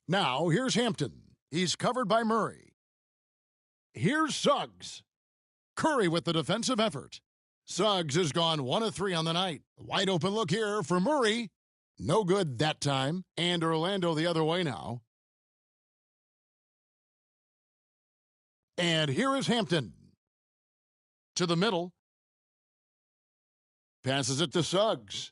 Now, here's Hampton. He's covered by Murray. Here's Suggs. Curry with the defensive effort. Suggs has gone 1 of 3 on the night. Wide open look here for Murray. No good that time. And Orlando the other way now. And here is Hampton. To the middle. Passes it to Suggs.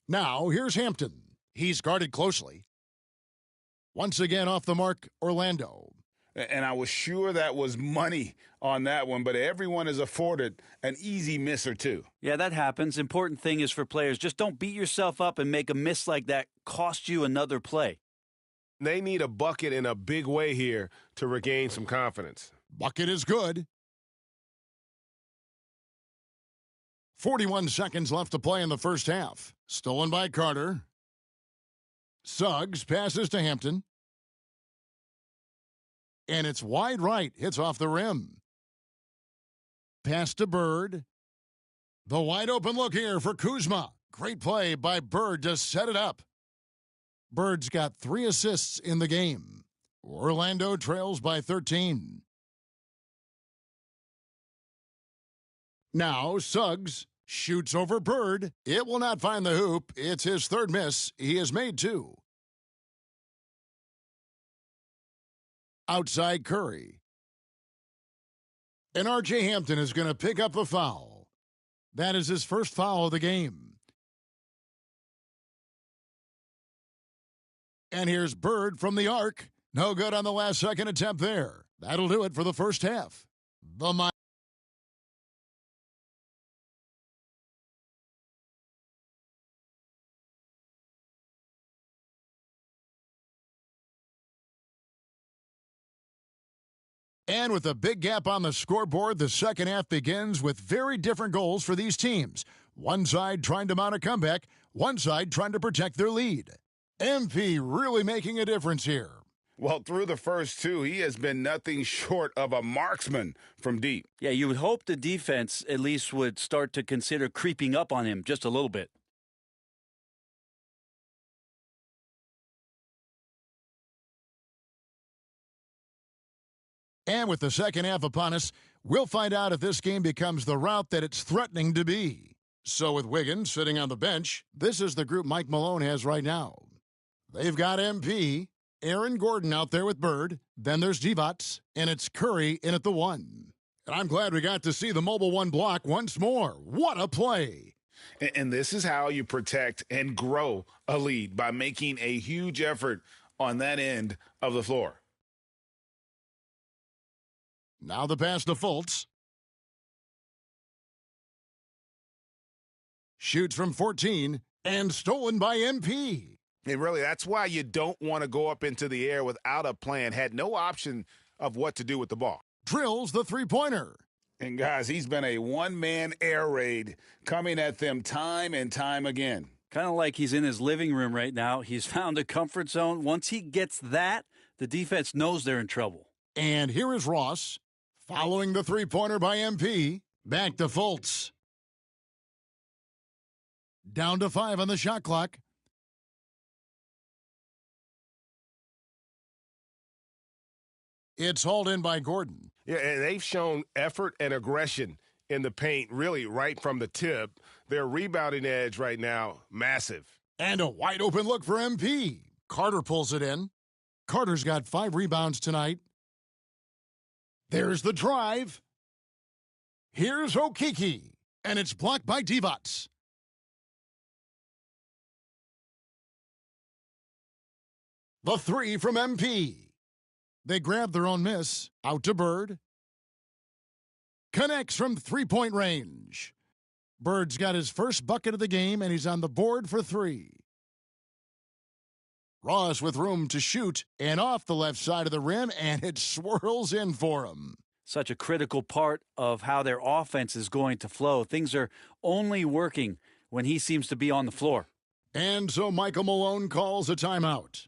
Now, here's Hampton. He's guarded closely. Once again off the mark, Orlando. And I was sure that was money on that one, but everyone is afforded an easy miss or two. Yeah, that happens. Important thing is for players, just don't beat yourself up and make a miss like that cost you another play. They need a bucket in a big way here to regain some confidence. Bucket is good. 41 seconds left to play in the first half. Stolen by Carter. Suggs passes to Hampton. And it's wide right. Hits off the rim. Pass to Bird. The wide open look here for Kuzma. Great play by Bird to set it up. Bird's got 3 assists in the game. Orlando trails by 13. Now Suggs shoots over Bird. It will not find the hoop. It's his 3rd miss. He has made 2. Outside Curry. And R.J. Hampton is going to pick up the foul. That is his first foul of the game. And here's Bird from the arc. No good on the last second attempt there. That'll do it for the first half. And with a big gap on the scoreboard, the second half begins with very different goals for these teams. One side trying to mount a comeback, one side trying to protect their lead. MP really making a difference here. Well, through the first 2, he has been nothing short of a marksman from deep. Yeah, you would hope the defense at least would start to consider creeping up on him just a little bit. And with the second half upon us, we'll find out if this game becomes the route that it's threatening to be. So with Wiggins sitting on the bench, this is the group Mike Malone has right now. They've got MP, Aaron Gordon out there with Bird, then there's Divac, and it's Curry in at the 1. And I'm glad we got to see the mobile 1 block once more. What a play! And this is how you protect and grow a lead, by making a huge effort on that end of the floor. Now the pass to Fultz. Shoots from 14 and stolen by MP. And really, that's why you don't want to go up into the air without a plan. Had no option of what to do with the ball. Drills the 3-pointer. And guys, he's been a one-man air raid coming at them time and time again. Kind of like he's in his living room right now. He's found a comfort zone. Once he gets that, the defense knows they're in trouble. And here is Ross, following the 3-pointer by MP. Back to Fultz. Down to 5 on the shot clock. It's hauled in by Gordon. Yeah, and they've shown effort and aggression in the paint, really right from the tip. Their rebounding edge right now, massive. And a wide open look for MP. Carter pulls it in. Carter's got 5 rebounds tonight. There's the drive. Here's Okiki. And it's blocked by Divac. The 3 from MP. They grab their own miss. Out to Bird. Connects from three-point range. Bird's got his first bucket of the game, and he's on the board for 3. Ross with room to shoot, and off the left side of the rim, and it swirls in for him. Such a critical part of how their offense is going to flow. Things are only working when he seems to be on the floor. And so Michael Malone calls a timeout.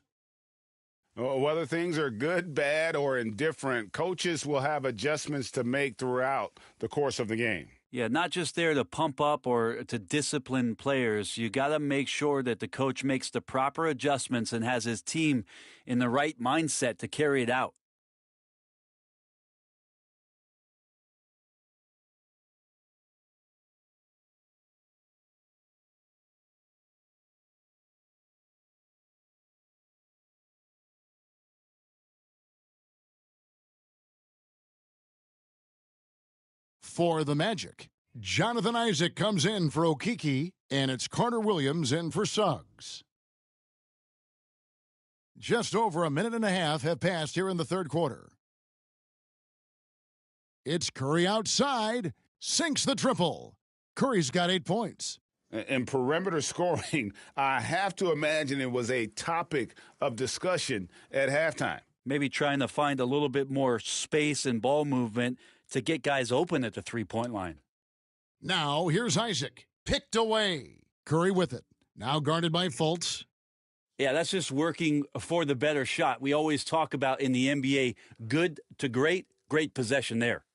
Whether things are good, bad, or indifferent, coaches will have adjustments to make throughout the course of the game. Yeah, not just there to pump up or to discipline players. You got to make sure that the coach makes the proper adjustments and has his team in the right mindset to carry it out. For the Magic, Jonathan Isaac comes in for Okiki, and it's Carter Williams in for Suggs. Just over a minute and a half have passed here in the third quarter. It's Curry outside, sinks the triple. Curry's got 8 points. And perimeter scoring, I have to imagine it was a topic of discussion at halftime. Maybe trying to find a little bit more space and ball movement to get guys open at the three-point line. Now, here's Isaac. Picked away. Curry with it. Now guarded by Fultz. Yeah, that's just working for the better shot. We always talk about in the NBA, good to great, great possession there.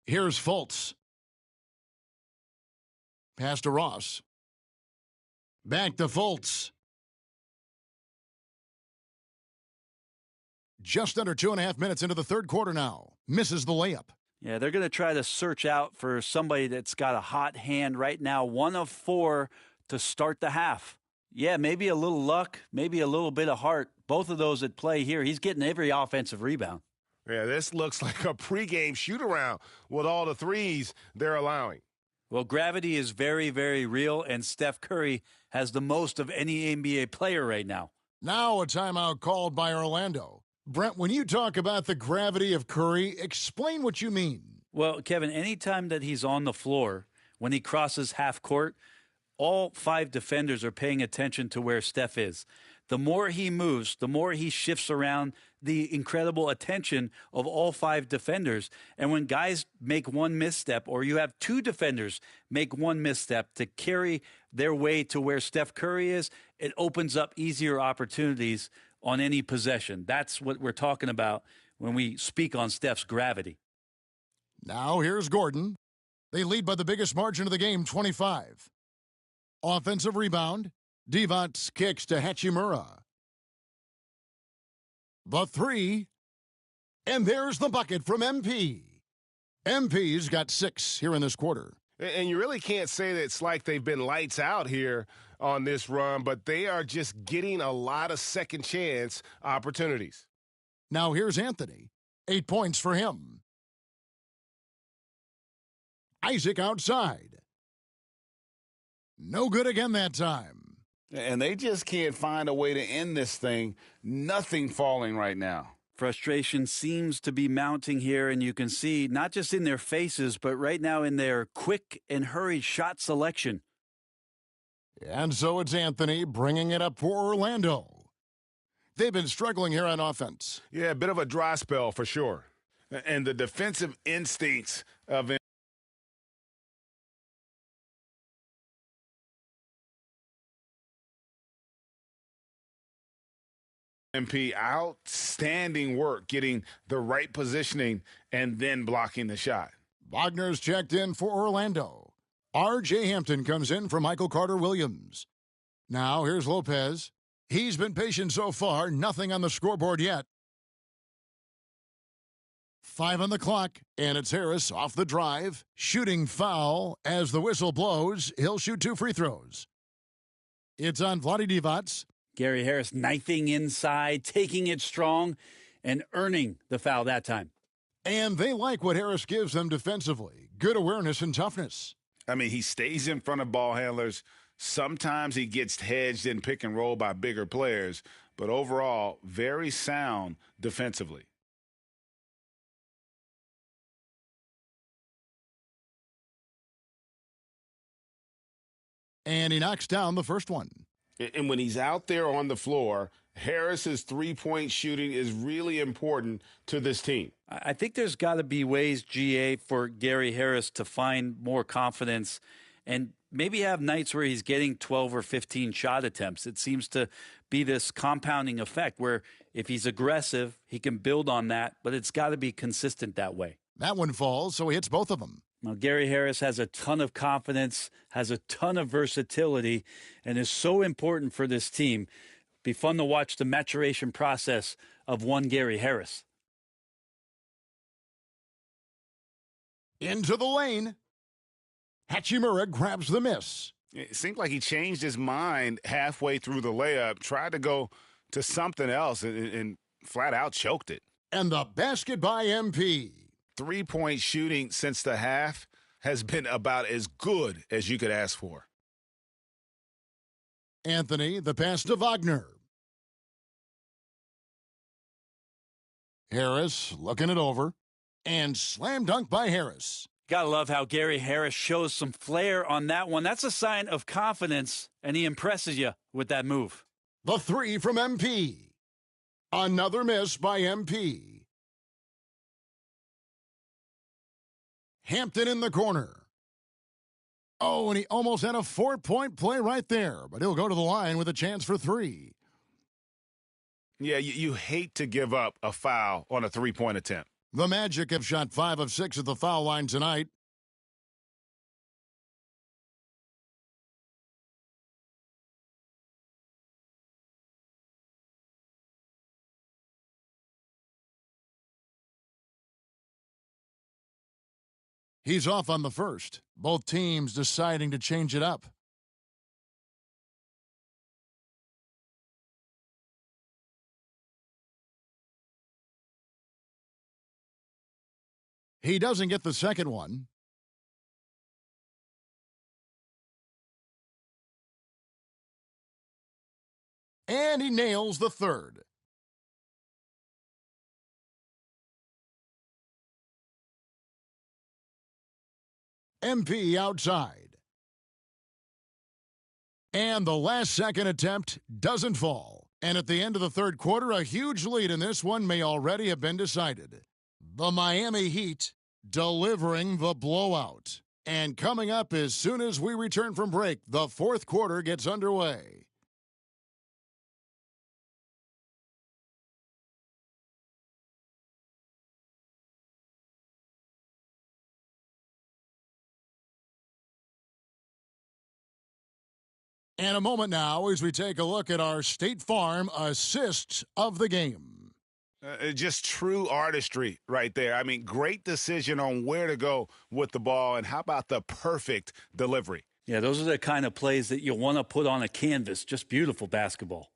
Here's Fultz. Pass to Ross. Back to Fultz. Just under 2.5 minutes into the third quarter now. Misses the layup. Yeah, they're going to try to search out for somebody that's got a hot hand right now. 1 of 4 to start the half. Yeah, maybe a little luck, maybe a little bit of heart. Both of those at play here. He's getting every offensive rebound. Yeah, this looks like a pregame shoot-around with all the threes they're allowing. Well, gravity is very, very real, and Steph Curry has the most of any NBA player right now. Now a timeout called by Orlando. Brent, when you talk about the gravity of Curry, explain what you mean. Well, Kevin, anytime that he's on the floor, when he crosses half court, all 5 defenders are paying attention to where Steph is. The more he moves, the more he shifts around, the incredible attention of all 5 defenders. And when guys make one misstep, or you have 2 defenders make one misstep to carry their way to where Steph Curry is, it opens up easier opportunities on any possession. That's what we're talking about when we speak on Steph's gravity. Now here's Gordon. They lead by the biggest margin of the game, 25. Offensive rebound. Divac kicks to Hachimura. The 3. And there's the bucket from MP. MP's got 6 here in this quarter. And you really can't say that it's like they've been lights out here on this run, but they are just getting a lot of second chance opportunities. Now here's Anthony. 8 points for him. Isaac outside. No good again that time. And they just can't find a way to end this thing. Nothing falling right now. Frustration seems to be mounting here, and you can see not just in their faces, but right now in their quick and hurried shot selection. And so it's Anthony bringing it up for Orlando. They've been struggling here on offense. Yeah, a bit of a dry spell for sure. And the defensive instincts of MP, outstanding work getting the right positioning and then blocking the shot. Wagner's checked in for Orlando. R.J. Hampton comes in for Michael Carter-Williams. Now here's Lopez. He's been patient so far, nothing on the scoreboard yet. 5 on the clock, and it's Harris off the drive, shooting foul. As the whistle blows, he'll shoot 2 free throws. It's on Vlade Divac. Gary Harris knifing inside, taking it strong, and earning the foul that time. And they like what Harris gives them defensively. Good awareness and toughness. I mean, he stays in front of ball handlers. Sometimes he gets hedged in pick and roll by bigger players, but overall, very sound defensively. And he knocks down the first one. And when he's out there on the floor, Harris's three-point shooting is really important to this team. I think there's got to be ways, GA, for Gary Harris to find more confidence and maybe have nights where he's getting 12 or 15 shot attempts. It seems to be this compounding effect where if he's aggressive, he can build on that, but it's got to be consistent that way. That one falls, so he hits both of them. Now, Gary Harris has a ton of confidence, has a ton of versatility, and is so important for this team. Be fun to watch the maturation process of one Gary Harris. Into the lane. Hachimura grabs the miss. It seemed like he changed his mind halfway through the layup, tried to go to something else, and flat out choked it. And the basket by MP. Three-point shooting since the half has been about as good as you could ask for. Anthony, the pass to Wagner. Harris looking it over. And slam dunk by Harris. Gotta love how Gary Harris shows some flair on that one. That's a sign of confidence, and he impresses you with that move. The 3 from MP. Another miss by MP. Hampton in the corner. Oh, and he almost had a 4-point play right there, but he'll go to the line with a chance for 3. Yeah, you hate to give up a foul on a three-point attempt. The Magic have shot 5 of 6 at the foul line tonight. He's off on the first. Both teams deciding to change it up. He doesn't get the second one. And he nails the third. MP outside. And the last second attempt doesn't fall. And at the end of the third quarter, a huge lead in this one may already have been decided. The Miami Heat delivering the blowout. And coming up as soon as we return from break, the fourth quarter gets underway. And a moment now as we take a look at our State Farm assist of the game. Just true artistry right there. I mean, great decision on where to go with the ball, and how about the perfect delivery? Yeah, those are the kind of plays that you want to put on a canvas. Just beautiful basketball.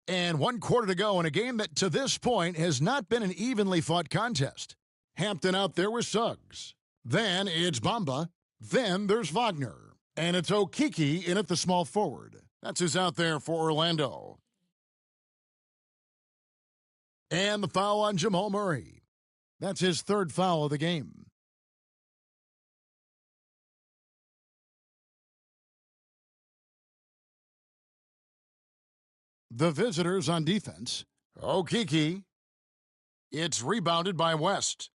And 1 quarter to go in a game that to this point has not been an evenly fought contest. Hampton out there with Suggs. Then it's Bamba. Then there's Wagner. And it's Okeke in at the small forward. That's who's out there for Orlando. And the foul on Jamal Murray. That's his third foul of the game. The visitors on defense. Okeke. It's rebounded by West.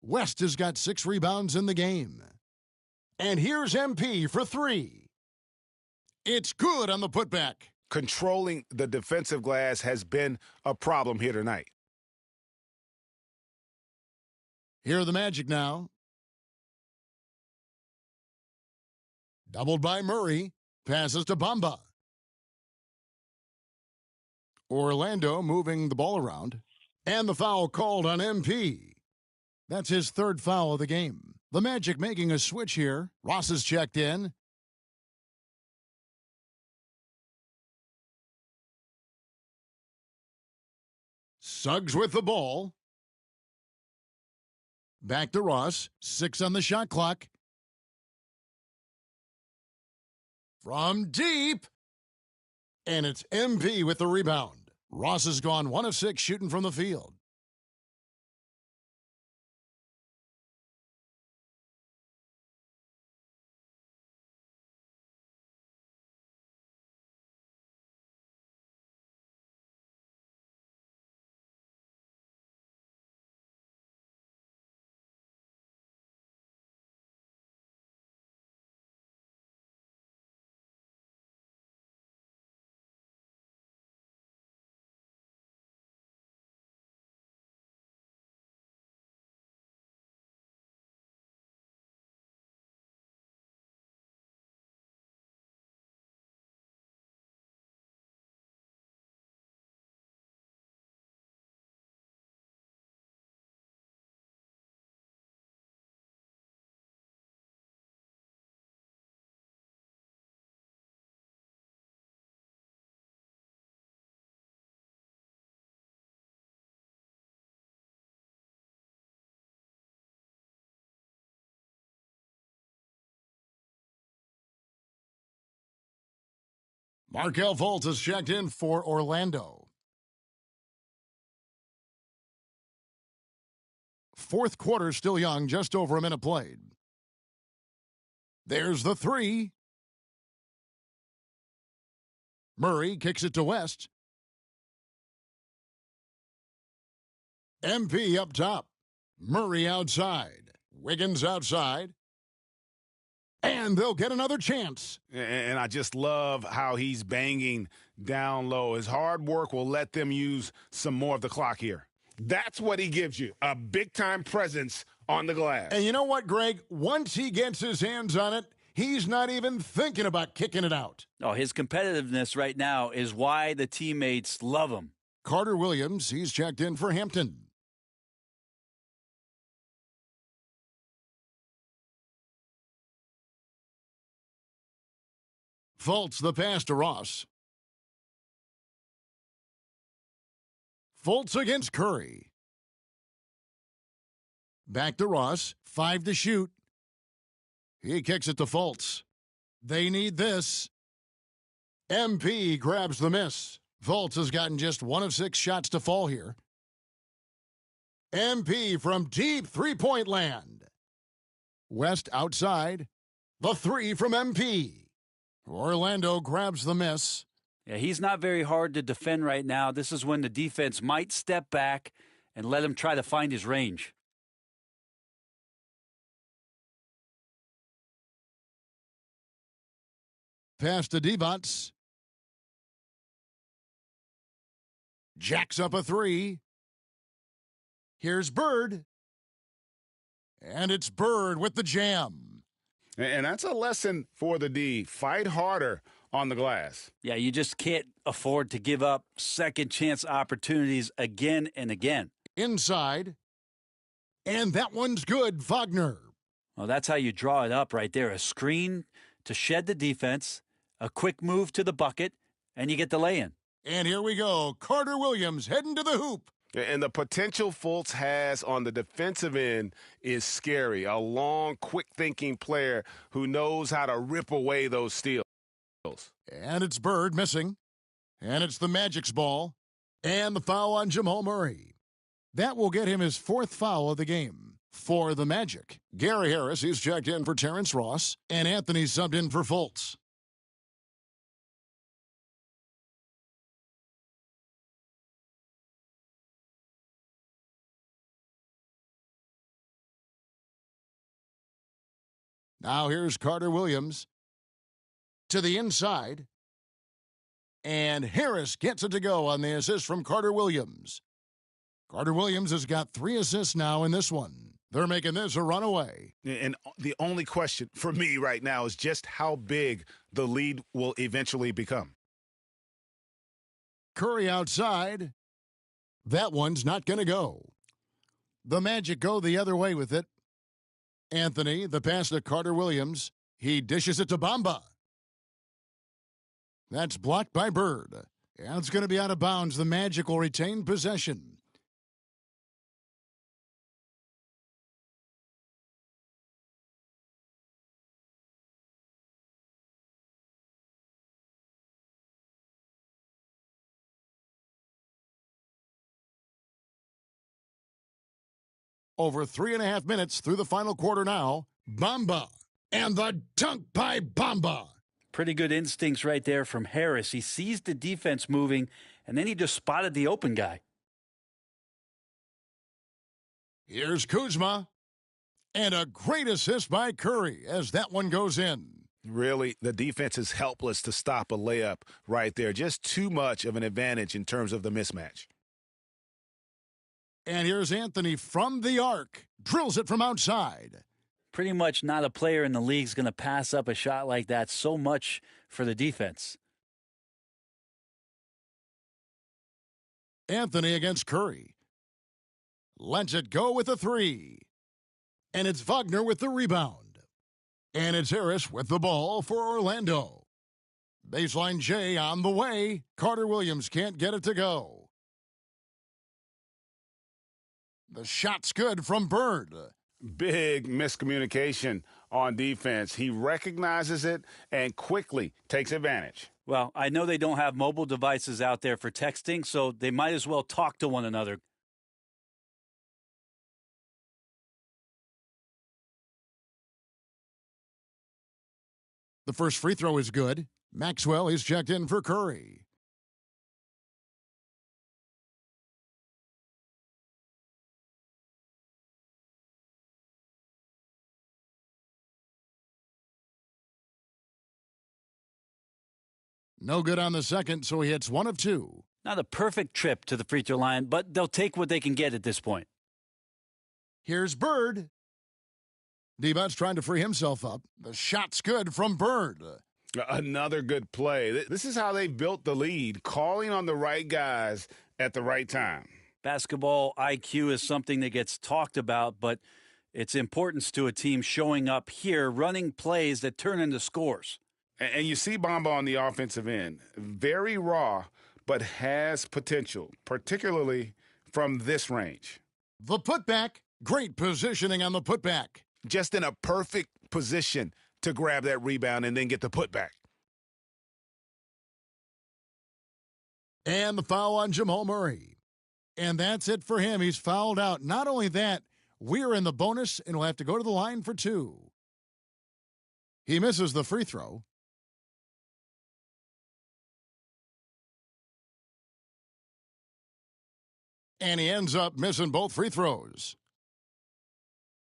West has got 6 rebounds in the game. And here's MP for 3. It's good on the putback. Controlling the defensive glass has been a problem here tonight. Here are the Magic now. Doubled by Murray. Passes to Bamba. Orlando moving the ball around. And the foul called on MP. That's his third foul of the game. The Magic making a switch here. Ross has checked in. Suggs with the ball. Back to Ross. 6 on the shot clock. From deep. And it's MP with the rebound. Ross has gone 1 of 6 shooting from the field. Markelle Fultz has checked in for Orlando. Fourth quarter still young, just over a minute played. There's the 3. Murray kicks it to West. MP up top. Murray outside. Wiggins outside. And they'll get another chance. And I just love how he's banging down low. His hard work will let them use some more of the clock here. That's what he gives you, a big-time presence on the glass. And you know what, Greg? Once he gets his hands on it, he's not even thinking about kicking it out. Oh, his competitiveness right now is why the teammates love him. Carter Williams, he's checked in for Hampton. Fultz the pass to Ross. Fultz against Curry. Back to Ross. 5 to shoot. He kicks it to Fultz. They need this. MP grabs the miss. Fultz has gotten just 1 of 6 shots to fall here. MP from deep three-point land. West outside. The 3 from MP. Orlando grabs the miss. Yeah, he's not very hard to defend right now. This is when the defense might step back and let him try to find his range. Pass to Divac. Jacks up a 3. Here's Bird. And it's Bird with the jam. And that's a lesson for the D. Fight harder on the glass. Yeah, you just can't afford to give up second chance opportunities again and again. Inside. And that one's good, Wagner. Well, that's how you draw it up right there. A screen to shed the defense, a quick move to the bucket, and you get the lay-in. And here we go. Carter Williams heading to the hoop. And the potential Fultz has on the defensive end is scary. A long, quick-thinking player who knows how to rip away those steals. And it's Bird missing. And it's the Magic's ball. And the foul on Jamal Murray. That will get him his 4th foul of the game. For the Magic, Gary Harris, he's checked in for Terrence Ross. And Anthony subbed in for Fultz. Now here's Carter Williams to the inside. And Harris gets it to go on the assist from Carter Williams. Carter Williams has got 3 assists now in this one. They're making this a runaway. And the only question for me right now is just how big the lead will eventually become. Curry outside. That one's not going to go. The Magic go the other way with it. Anthony, the pass to Carter Williams. He dishes it to Bamba. That's blocked by Bird. And it's going to be out of bounds. The Magic will retain possession. Over 3.5 minutes through the final quarter now. Bamba. And the dunk by Bamba. Pretty good instincts right there from Harris. He sees the defense moving, and then he just spotted the open guy. Here's Kuzma. And a great assist by Curry as that one goes in. Really, the defense is helpless to stop a layup right there. Just too much of an advantage in terms of the mismatch. And here's Anthony from the arc. Drills it from outside. Pretty much not a player in the league is going to pass up a shot like that. So much for the defense. Anthony against Curry. Lets it go with a three. And it's Wagner with the rebound. And it's Harris with the ball for Orlando. Baseline J on the way. Carter Williams can't get it to go. The shot's good from Bird. Big miscommunication on defense. He recognizes it and quickly takes advantage. Well, I know they don't have mobile devices out there for texting, so they might as well talk to one another. The first free throw is good. Maxwell is checked in for Curry. No good on the second, so he hits 1 of 2. Not a perfect trip to the free throw line, but they'll take what they can get at this point. Here's Bird. D-But's trying to free himself up. The shot's good from Bird. Another good play. This is how they built the lead, calling on the right guys at the right time. Basketball IQ is something that gets talked about, but its importance to a team showing up here, running plays that turn into scores. And you see Bamba on the offensive end. Very raw, but has potential, particularly from this range. The putback. Great positioning on the putback. Just in a perfect position to grab that rebound and then get the putback. And the foul on Jamal Murray. And that's it for him. He's fouled out. Not only that, we're in the bonus and we'll have to go to the line for 2. He misses the free throw. And he ends up missing both free throws.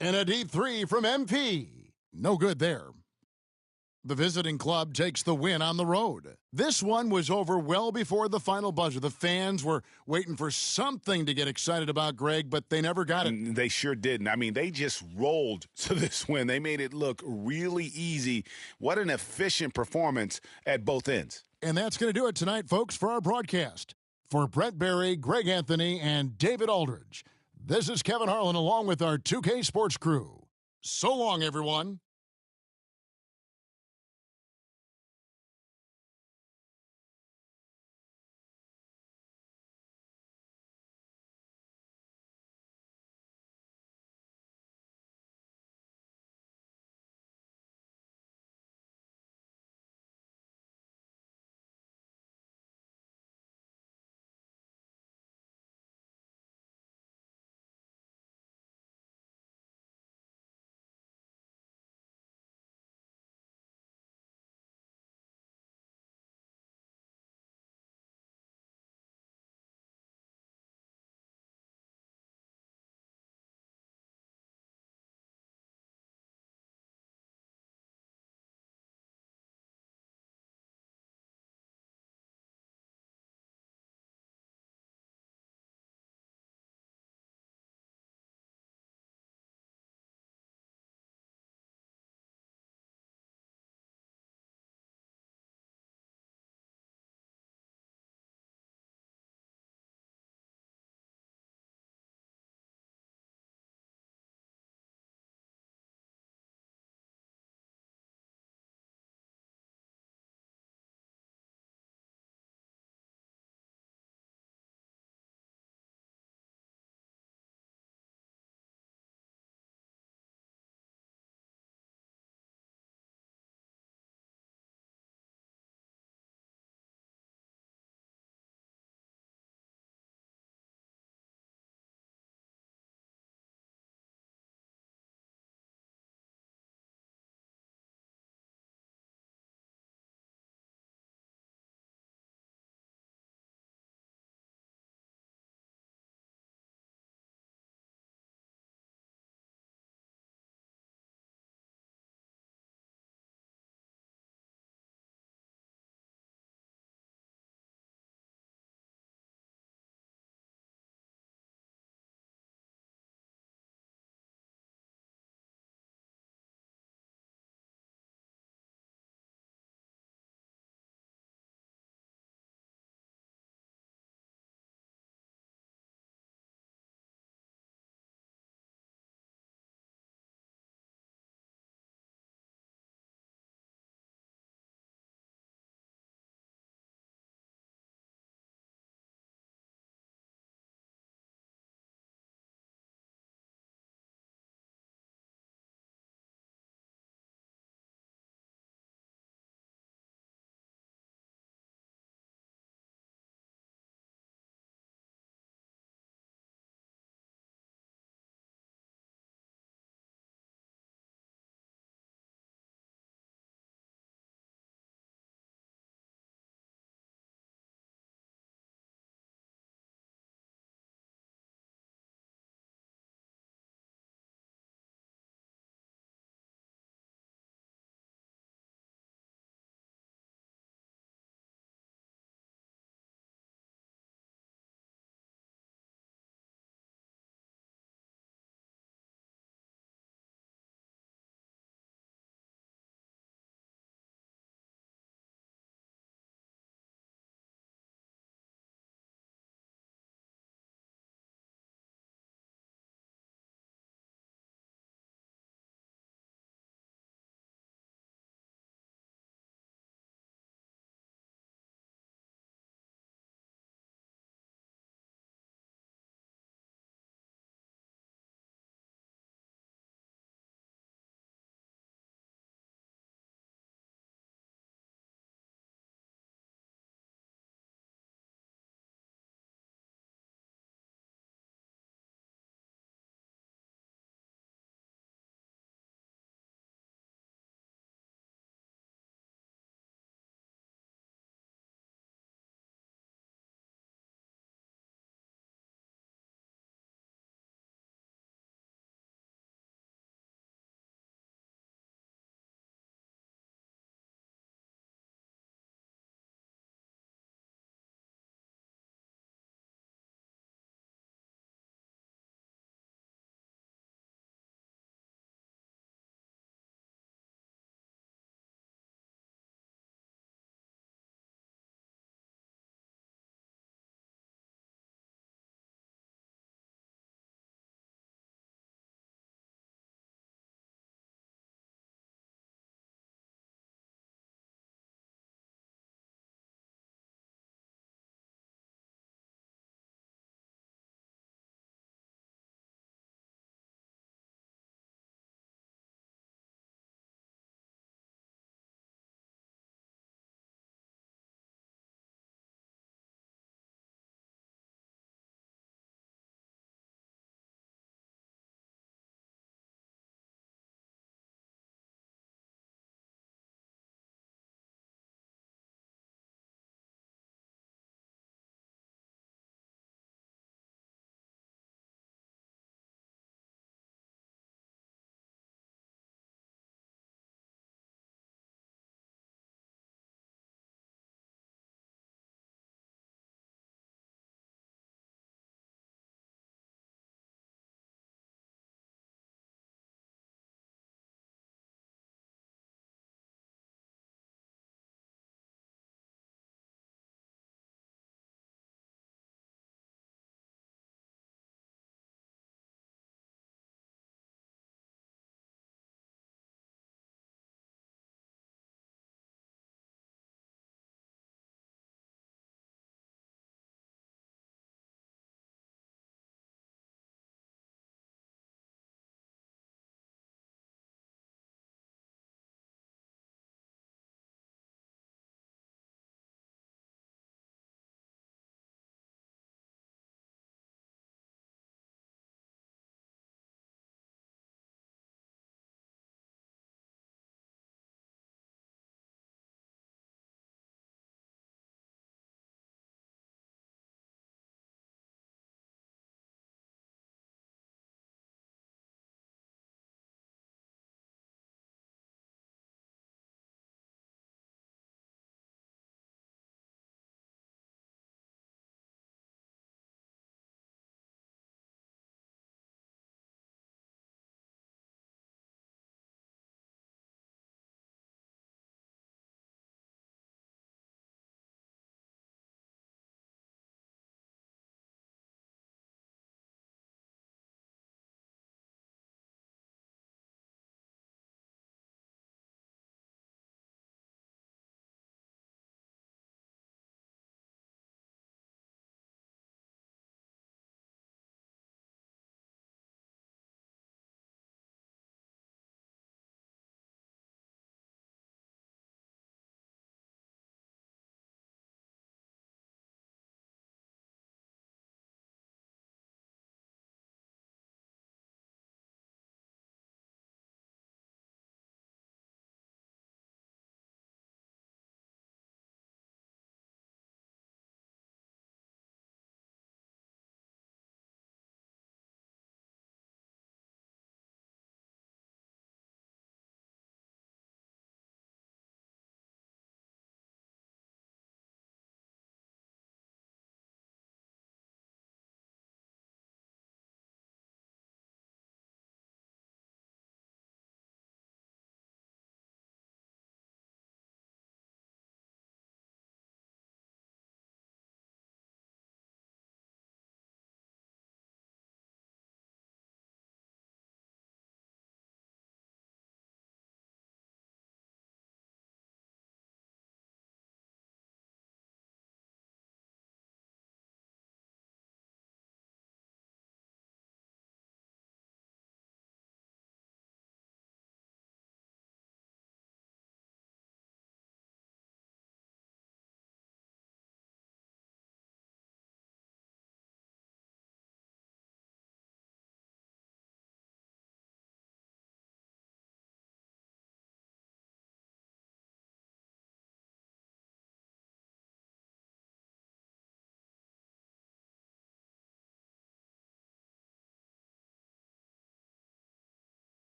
And a deep three from MP. No good there. The visiting club takes the win on the road. This one was over well before the final buzzer. The fans were waiting for something to get excited about, Greg, but they never got it. They sure didn't. I mean, they just rolled to this win. They made it look really easy. What an efficient performance at both ends. And that's going to do it tonight, folks, for our broadcast. For Brett Berry, Greg Anthony, and David Aldridge, this is Kevin Harlan along with our 2K Sports crew. So long, everyone.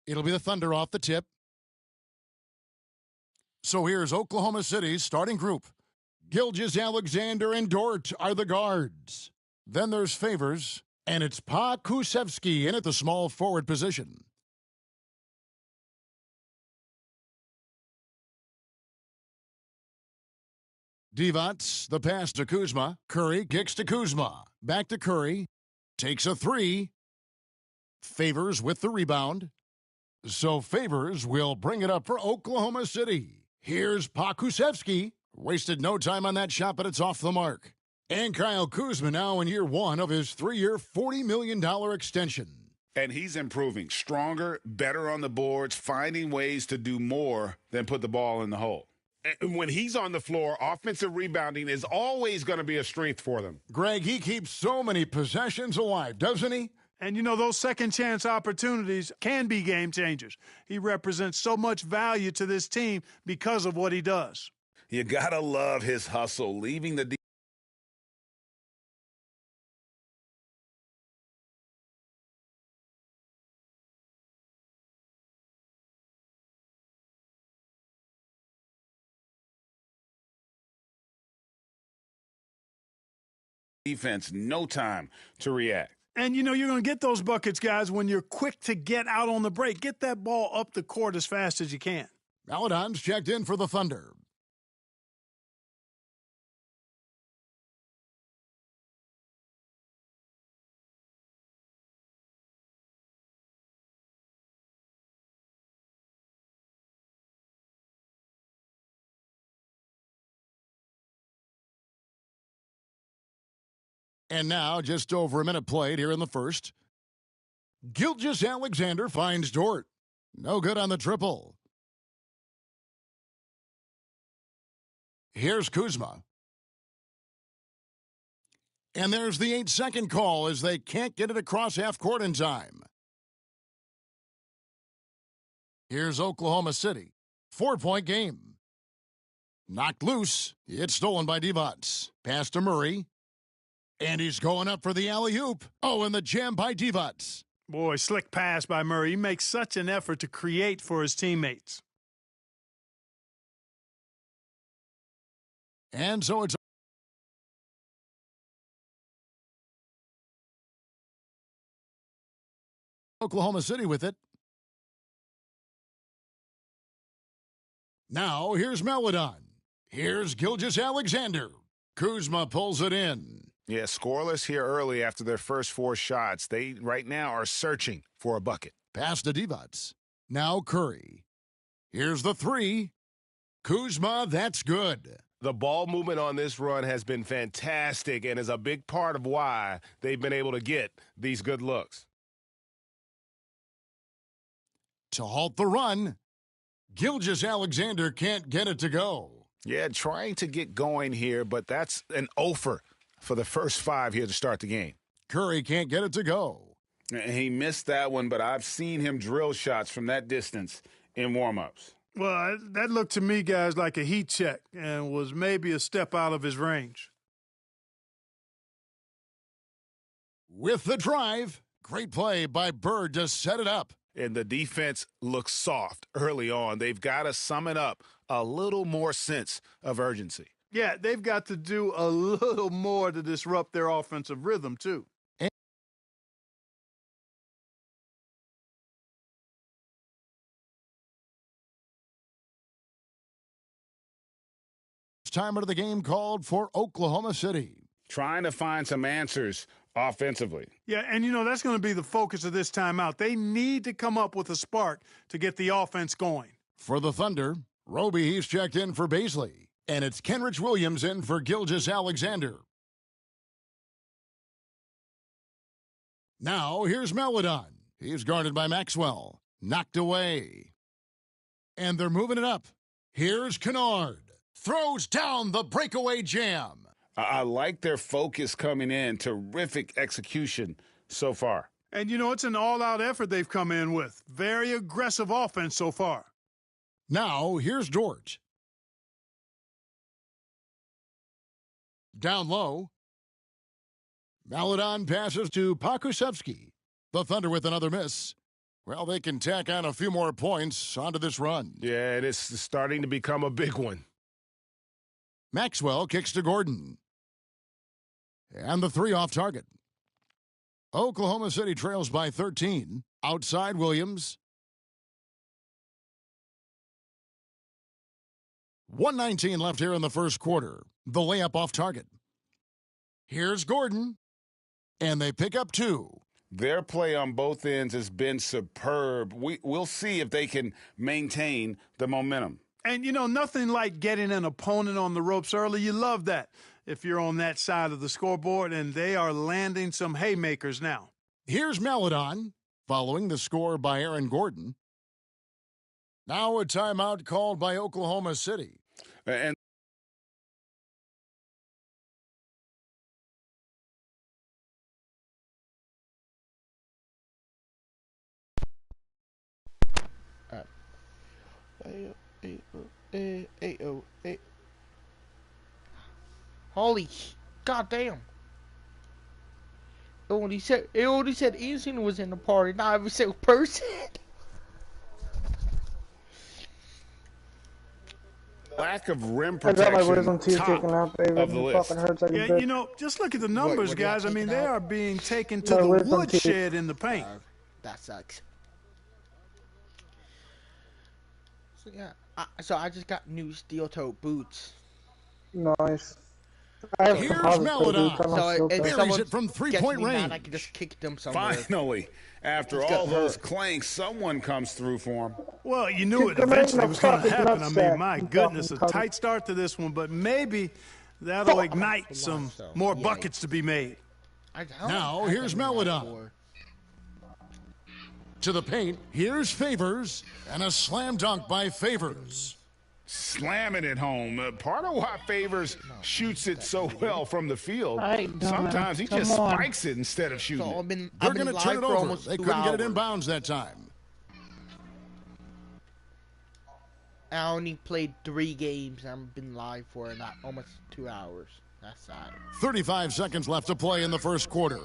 It'll be the Thunder off the tip. So here's Oklahoma City's starting group. Gilgeous-Alexander and Dort are the guards. Then there's Favors, and it's Pakusevsky in at the small forward position. Divac, the pass to Kuzma. Curry kicks to Kuzma. Back to Curry. Takes a three. Favors with the rebound. So Favors will bring it up for Oklahoma City. Here's Pakusevsky. Wasted no time on that shot, but it's off the mark. And Kyle Kuzma now in year one of his 3-year, $40 million extension. And he's improving. Stronger, better on the boards, finding ways to do more than put the ball in the hole. And when he's on the floor, offensive rebounding is always going to be a strength for them. Greg, he keeps so many possessions alive, doesn't he? And, you know, those second-chance opportunities can be game changers. He represents so much value to this team because of what he does. You got to love his hustle, leaving the defense no time to react. And, you know, you're going to get those buckets, guys, when you're quick to get out on the break. Get that ball up the court as fast as you can. Maladon's checked in for the Thunder. And now, just over a minute played here in the first. Gilgeous-Alexander finds Dort. No good on the triple. Here's Kuzma. And there's the 8-second call as they can't get it across half court in time. Here's Oklahoma City. 4-point game. Knocked loose. It's stolen by Divac. Pass to Murray. And he's going up for the alley-oop. Oh, and the jam by Divac. Boy, slick pass by Murray. He makes such an effort to create for his teammates. And so it's Oklahoma City with it. Now, here's Maladon. Here's Gilgeous-Alexander. Kuzma pulls it in. Yeah, scoreless here early after their first 4 shots. They, right now, are searching for a bucket. Pass to Divac. Now Curry. Here's the 3. Kuzma, that's good. The ball movement on this run has been fantastic and is a big part of why they've been able to get these good looks. To halt the run, Gilgeous-Alexander can't get it to go. Yeah, trying to get going here, but that's an offer for the first 5 here to start the game. Curry can't get it to go. He missed that one, but I've seen him drill shots from that distance in warm-ups. Well, that looked to me, guys, like a heat check and was maybe a step out of his range. With the drive, great play by Bird to set it up. And the defense looks soft early on. They've got to summon up a little more sense of urgency. Yeah, they've got to do a little more to disrupt their offensive rhythm, too. Timer of the game called for Oklahoma City. Trying to find some answers offensively. Yeah, and, you know, that's going to be the focus of this timeout. They need to come up with a spark to get the offense going. For the Thunder, Roby, he's checked in for Baisley. And it's Kenrich Williams in for Gilgeous-Alexander. Now, here's Maladon. He's guarded by Maxwell. Knocked away. And they're moving it up. Here's Kennard. Throws down the breakaway jam. I like their focus coming in. Terrific execution so far. And, you know, it's an all-out effort they've come in with. Very aggressive offense so far. Now, here's Dort. Down low. Maladon passes to Pakusevsky. The Thunder with another miss. Well, they can tack on a few more points onto this run. Yeah, it's starting to become a big one. Maxwell kicks to Gordon. And the 3 off target. Oklahoma City trails by 13. Outside Williams. 1:19 left here in the first quarter. The layup off target. Here's Gordon. And they pick up 2. Their play on both ends has been superb. We'll see if they can maintain the momentum. And, nothing like getting an opponent on the ropes early. You love that if you're on that side of the scoreboard, and they are landing some haymakers now. Here's Maladon, following the score by Aaron Gordon. Now a timeout called by Oklahoma City. And Holy goddamn. It only said Easton was in the party, not every single person. lack of rim I got my protection wisdom teeth top taken out, baby. of the It list. fucking hurts like a Yeah, bitch. just look at the numbers, what do you have guys. I mean, taken they out? are being taken to No, the wisdom teeth. woodshed in the paint. That sucks. So yeah, I just got new steel-toe boots. Nice. I have Here's composite Maladon. boots. I'm So not steel if toe. Buries someone it from gets three-point me mad, range. I can just kick them somewhere. Finally, after It's all gonna those hurt. clanks, someone comes through for him. Well, you knew it Kick them right in eventually the was going to fucking happen. I mean, nutsack, my you goodness, a fucking tight start to this one, but maybe that'll ignite some more Yikes. buckets to be made. Now, here's Maladon. To the paint, here's Favors, and a slam dunk by Favors. Slamming it home. Part of why Favors shoots it so well from the field. Hey, dumbass, Sometimes he just come on. spikes it instead of shooting So it. I've been They're going to going to turn it for over. almost They 2 couldn't get it hours. inbounds that time. I only played 3 games. I've been live for almost 2 hours. That's sad. 35 seconds left to play in the first quarter.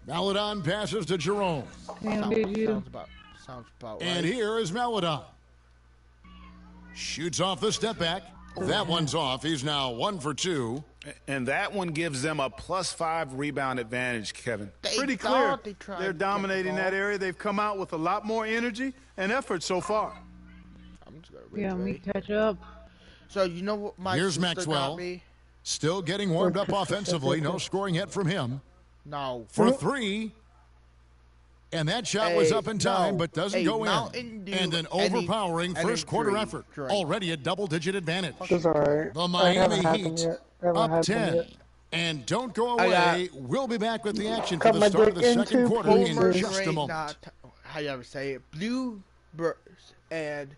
Maladon passes to Jerome. Damn, did you? Sounds about And right. here is Maladon. Shoots off the step back. That one's off. He's now 1 for 2. And that one gives them a +5 rebound advantage, Kevin. They Pretty thought clear. they tried They're to get the dominating that ball. area. They've come out with a lot more energy and effort so far. I'm just gonna Yeah, me replay. catch up. So you know what my Here's sister Maxwell. got me? Still getting warmed up offensively. No scoring yet from him. No. For 3. And that shot was Hey, up in time, no. but doesn't Hey, go Mountain in. Dew, And an any- overpowering any first quarter drink, effort. drink. Already a double-digit advantage. It's alright. The I Miami haven't had them Heat yet. Haven't up had them 10. yet. And don't go I got- away. We'll be back with the action for Cut the my start of the dick second into quarter in Homer pieces. just a Drake, moment. not how you ever say it. Blueberries and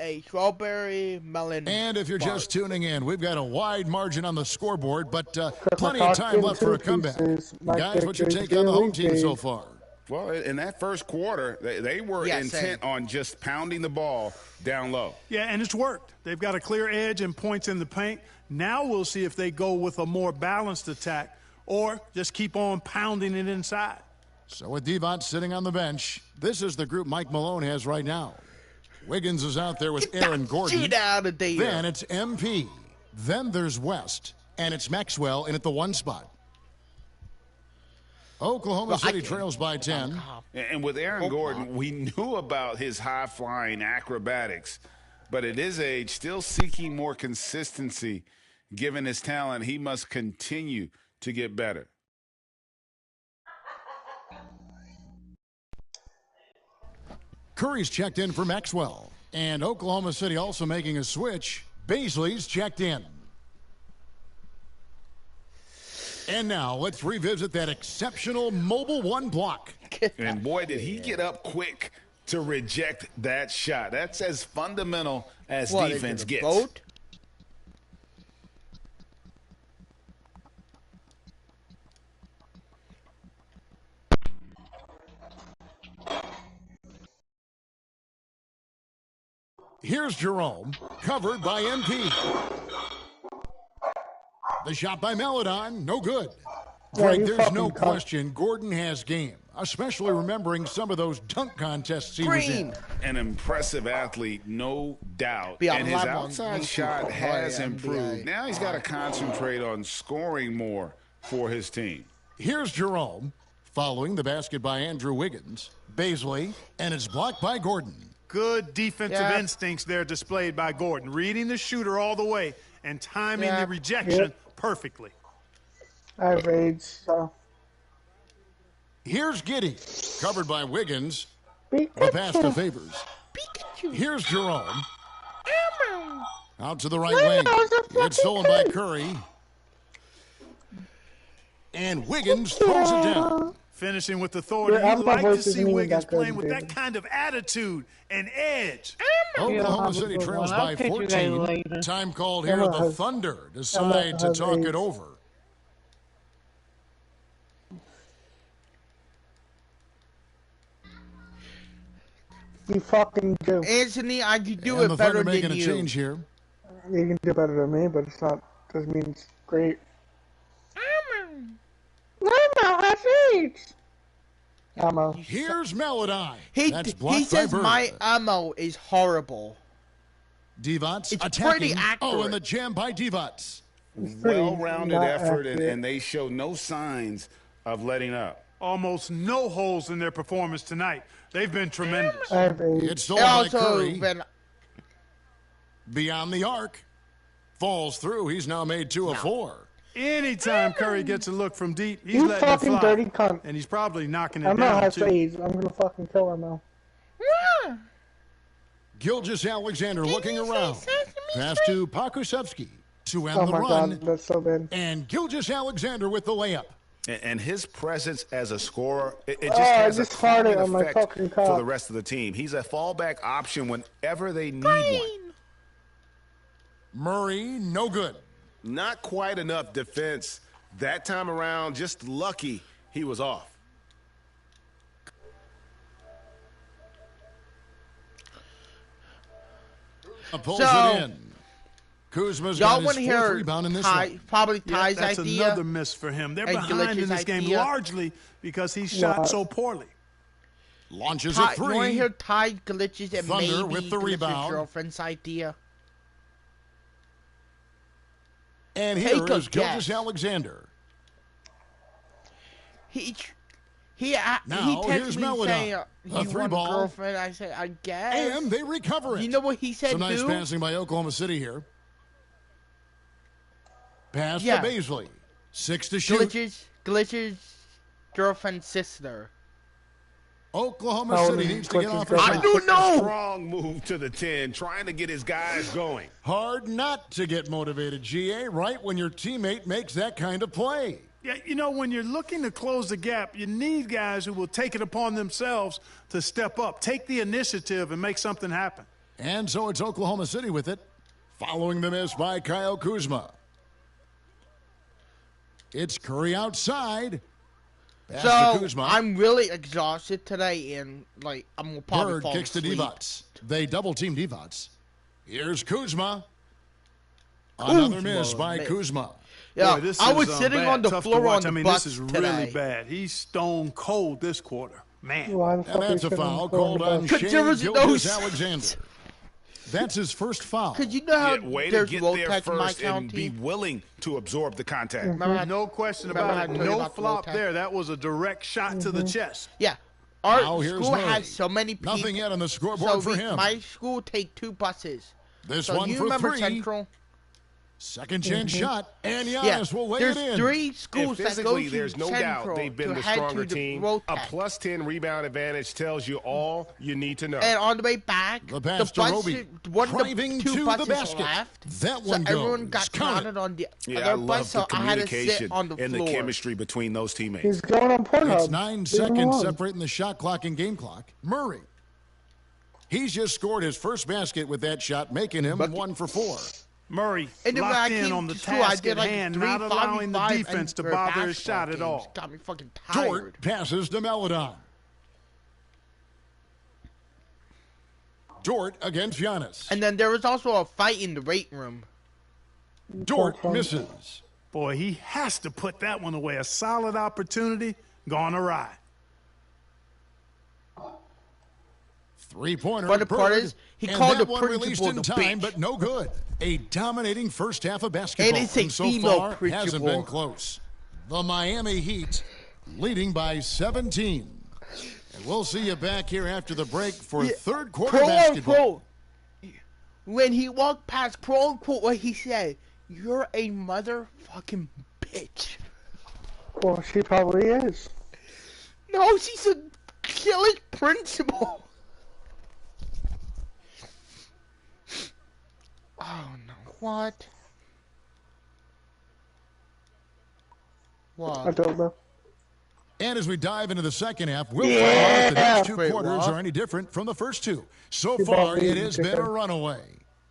a strawberry melon. And if you're bar. just tuning in, we've got a wide margin on the scoreboard, but my plenty of cock time left for a into comeback. pieces. My Guys, what's your dick is take on the home really team so big. far? Well, in that first quarter, they were Yeah, intent same. on just pounding the ball down low. Yeah, and it's worked. They've got a clear edge and points in the paint. Now we'll see if they go with a more balanced attack or just keep on pounding it inside. So with Devont sitting on the bench, this is the group Mike Malone has right now. Wiggins is out there with Aaron Gordon. Get out of there. Then it's MP. Then there's West. And it's Maxwell in at the 1 spot. Oklahoma City trails by 10. And with Aaron Gordon, we knew about his high-flying acrobatics, but at his age, still seeking more consistency. Given his talent, he must continue to get better. Curry's checked in for Maxwell. And Oklahoma City also making a switch. Baisley's checked in. And now let's revisit that exceptional Mobile 1 block. And boy, did he get up quick to reject that shot. That's as fundamental as What, defense is it a gets. boat? Here's Jerome, covered by MP. The shot by Maladon, no good. Yeah, Greg, you there's fucking no cunt. question Gordon has game. especially remembering some of those dunk contests he was in. Green. An impressive athlete, no doubt. Be And his live on outside YouTube shot for has NBA. improved. Now he's got to concentrate on scoring more for his team. Here's Jerome, following the basket by Andrew Wiggins. Baisley, and it's blocked by Gordon. Good defensive instincts there displayed by Gordon, reading the shooter all the way and timing the rejection perfectly. I have AIDS, so. Here's Giddey, covered by Wiggins. Pikachu. The pass to Favors. Pikachu. Here's Jerome. Out to the right wing. It's stolen by Curry. And Wiggins throws it down. Finishing with authority. Yeah, You'd like to voice see isn't even Wiggins that good, playing with baby. that kind of attitude and edge. Oklahoma City trails by 14. Time called here. The Thunder decide to talk it over. You fucking do. Anthony, I could do And it the better Thunder than making a you. change here. You can do better than me, but it's not. Doesn't mean it's great. Mama has AIDS. Ammo. Here's Melodyne. He That's blocked he says by Bird. my ammo is horrible. Divac It's attacking. pretty accurate. Oh, and the jam by Divac. Well-rounded not effort, and, accurate. and they show no signs of letting up. Almost no holes in their performance tonight. They've been tremendous. I have AIDS. It's stolen by Also, Curry. been Beyond the arc. Falls through. He's now made 2 of 4. Anytime Curry gets a look from deep, he's You letting it fucking fly. dirty cunt. And he's probably knocking it Ammo down, has too. AIDS. I'm gonna fucking kill her now. Gilgeous Alexander looking around. Pass to Pakusevsky to end Oh the my run. god, that's so bad. And Gilgeous Alexander with the layup. And his presence as a scorer, it just Oh, I has just a calming farted on my effect fucking for cock. the rest of the team. He's a fallback option whenever they need one. Murray, no good. Not quite enough defense that time around. Just lucky he was off. Pulls So, it in. Kuzma's y'all got want his to 4th hear rebound in this one. probably Yeah, Ty's that's idea? another miss for him. They're And behind in Glitch's this game idea. largely because he shot so poorly. Launches Ty, a you want to 3. hear Ty glitches and Thunder maybe with the Glitch's rebound. girlfriend's idea? And Take here a is Gilgeous guess. Alexander. He Now, texted here's me Melodyne. saying A he 3 want ball. a girlfriend. I said, I guess. And they recover it. You know what he said, Some nice dude? passing by Oklahoma City here. Pass Yeah. to Baisley. 6 to shoot. Glitch's girlfriend's sister. Oklahoma Oh, City and needs to get Glitch's off a girlfriend. shot. I don't know. Strong move to the 10, trying to get his guys going. Hard not to get motivated, GA, right when your teammate makes that kind of play. Yeah, you know, when you're looking to close the gap, you need guys who will take it upon themselves to step up, take the initiative, and make something happen. And so it's Oklahoma City with it, following the miss by Kyle Kuzma. It's Curry outside. Pass to So Kuzma. I'm really exhausted today, and like I'm gonna probably Bird fall kicks to asleep. Divac. They double-team Divac. Here's Kuzma. Another Kuzma, miss by man. Kuzma. Yeah, Boy, this I is, was sitting bad, on the tough to floor watch. on I the mean, bus this is today. really bad. He's stone cold this quarter. Man. Why the fuck And are that's you a sitting foul on the floor called on the on bus? Could Shane there was no Gilgeous s- Alexander. That's his first foul. Cause you know how Yeah, way to there's get roll there tech in my first and be county. willing to absorb the contact. Remember how- No question remember how I about it. told you No about the flop roll there. That was a direct shot to the chest. Yeah, our Now here's school Murray. has so many people. Nothing yet on the scoreboard so for him. my school take 2 buses. This So one you for remember 3. Central? Second chance shot, and Giannis Yeah, will lay there's it in. 3 And schools that go physically, to there's no Central doubt they've been to the head stronger to the team. roll A tech. plus 10 rebound advantage tells you all you need to know. And on the way back, The pass to bus, Roby, one of driving the 2 to the buses basket. left. That so one everyone goes. got Count it. counted on the Yeah, I other love bus, the so I had to communication sit on the and floor. the chemistry between those teammates. He's going on Pornhub. It's 9 Leave him seconds alone. separating the shot clock and game clock. Murray. He's just scored his first basket with that shot, making him 1 for 4. Murray And then when I locked in came on the to school, I task did at like hand, 3 not allowing the 5v5 defense to and- bother his basketball shot at games. all. Got me fucking tired. Dort passes to Melodyne. Dort against Giannis. And then there was also a fight in the weight room. Dort misses. Boy, he has to put that one away. A solid opportunity gone awry. Three-pointer, Funny part Bird, is, he and called that the one released principal in the time, bitch. but no good. A dominating first half of basketball, And it's a so female far hasn't principal. been close. The Miami Heat leading by 17. And we'll see you back here after the break for third quarter basketball. When he walked past, quote unquote, what he said, "You're a motherfucking bitch." Well, she probably is. No, she's a killing principal. Oh no! What? I What? don't know. And as we dive into the second half, we'll find out if the next two Wait, quarters what? are any different from the first two. So You far, bought me it has been a chicken. runaway.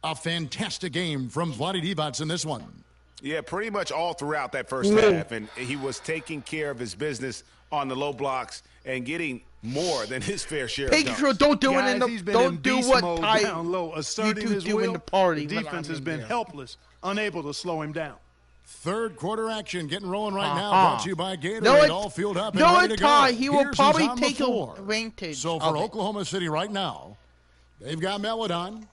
A fantastic game from Vlade Divac in this one. Yeah, pretty much all throughout that first Mm. half. And he was taking care of his business on the low blocks and getting more than his fair share of Making sure dunks. don't do it Guys, in the he's been don't in do beast what mode Ty down low, asserting you his do will. in the party. The when defense I'm has in been there. helpless, unable to slow him down. Third quarter action getting rolling right now. Uh-huh. Brought to you by Gatorade. No, all fueled up and no, ready to go. Ty, he will Here's who's probably on the take floor. advantage So for of it. Oklahoma City right now, they've got Melodon.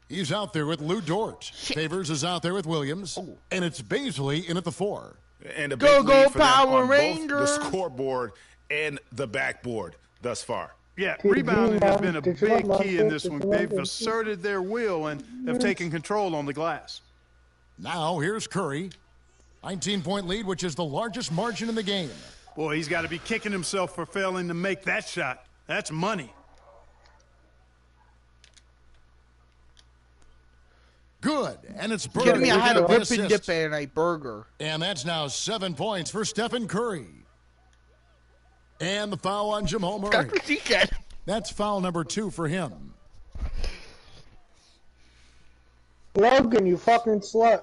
He's out there with Lou Dort. Favors is out there with Williams. And it's Baisley in at the 4. And a Go, big go, lead for them Power on Rangers. both the scoreboard and the backboard thus far. Yeah, Did rebounding you has been a did you big not key in like this it? one. Did you They've like it? asserted their will and have taken control on the glass. Now here's Curry. 19-point lead, which is the largest margin in the game. Boy, he's got to be kicking himself for failing to make that shot. That's money. Good. And it's Bird. Kidding me? I had a with the rip and assist. dip and a burger. And that's now 7 points for Stephen Curry. And the foul on Jamal Murray. That's what she said. That's foul number 2 for him. Logan, you fucking slut.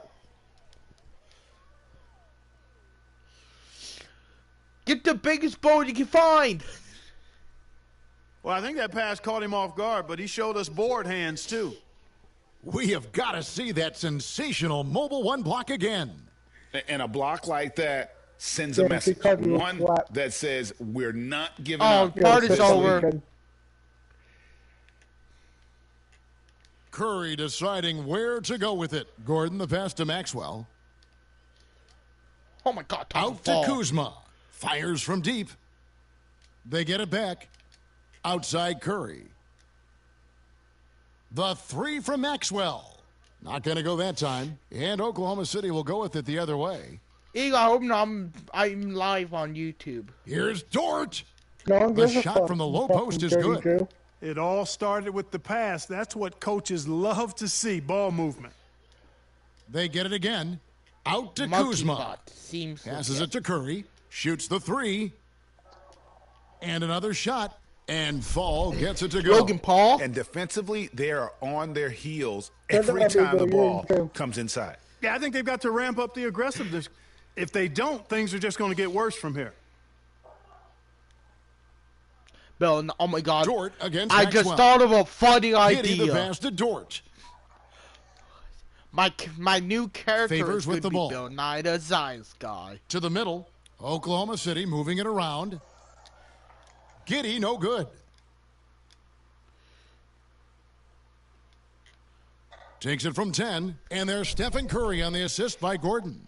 Get the biggest boat you can find. Well, I think that pass caught him off guard, but he showed us board hands, too. We have got to see that sensational mobile one block again. And a block like that sends Yeah, a message. because you One flat. that says we're not giving Oh, up. part is this over. lead. Curry deciding where to go with it. Gordon, the pass to Maxwell. Oh my God! Out to Kuzma. Fires from deep. They get it back. Outside Curry. The 3 from Maxwell. Not going to go that time. And Oklahoma City will go with it the other way. Eagle, I hope I'm live on YouTube. Here's Dort. No one The gives a shot fuck, from the you low fucking post is dirty good. Drew. It all started with the pass. That's what coaches love to see, ball movement. They get it again. Out to Monkey Kuzma. bot seems Passes legit. it to Curry. Shoots the 3. And another shot. And Fall gets it to go. Logan Paul. And defensively, they are on their heels They're every gonna be time the good, ball yeah, too. comes inside. Yeah, I think they've got to ramp up the aggressiveness. If they don't, things are just going to get worse from here. Bill, oh my God! Dort against I Maxwell. just thought of a funny Hitting the idea. pass to Dort. My new character Favors is with going the to be ball. Bill, not a science guy. To the middle. Oklahoma City moving it around. Giddy, no good. Takes it from 10. And there's Stephen Curry on the assist by Gordon.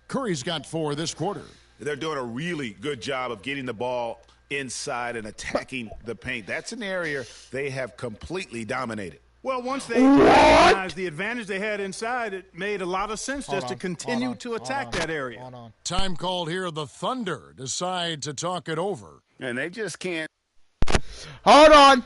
Curry's got 4 this quarter. They're doing a really good job of getting the ball inside and attacking the paint. That's an area they have completely dominated. Well, once they recognized the advantage they had inside, it made a lot of sense just to continue to attack that area. Hold on. Time called here. The Thunder decide to talk it over. And they just can't. Hold on.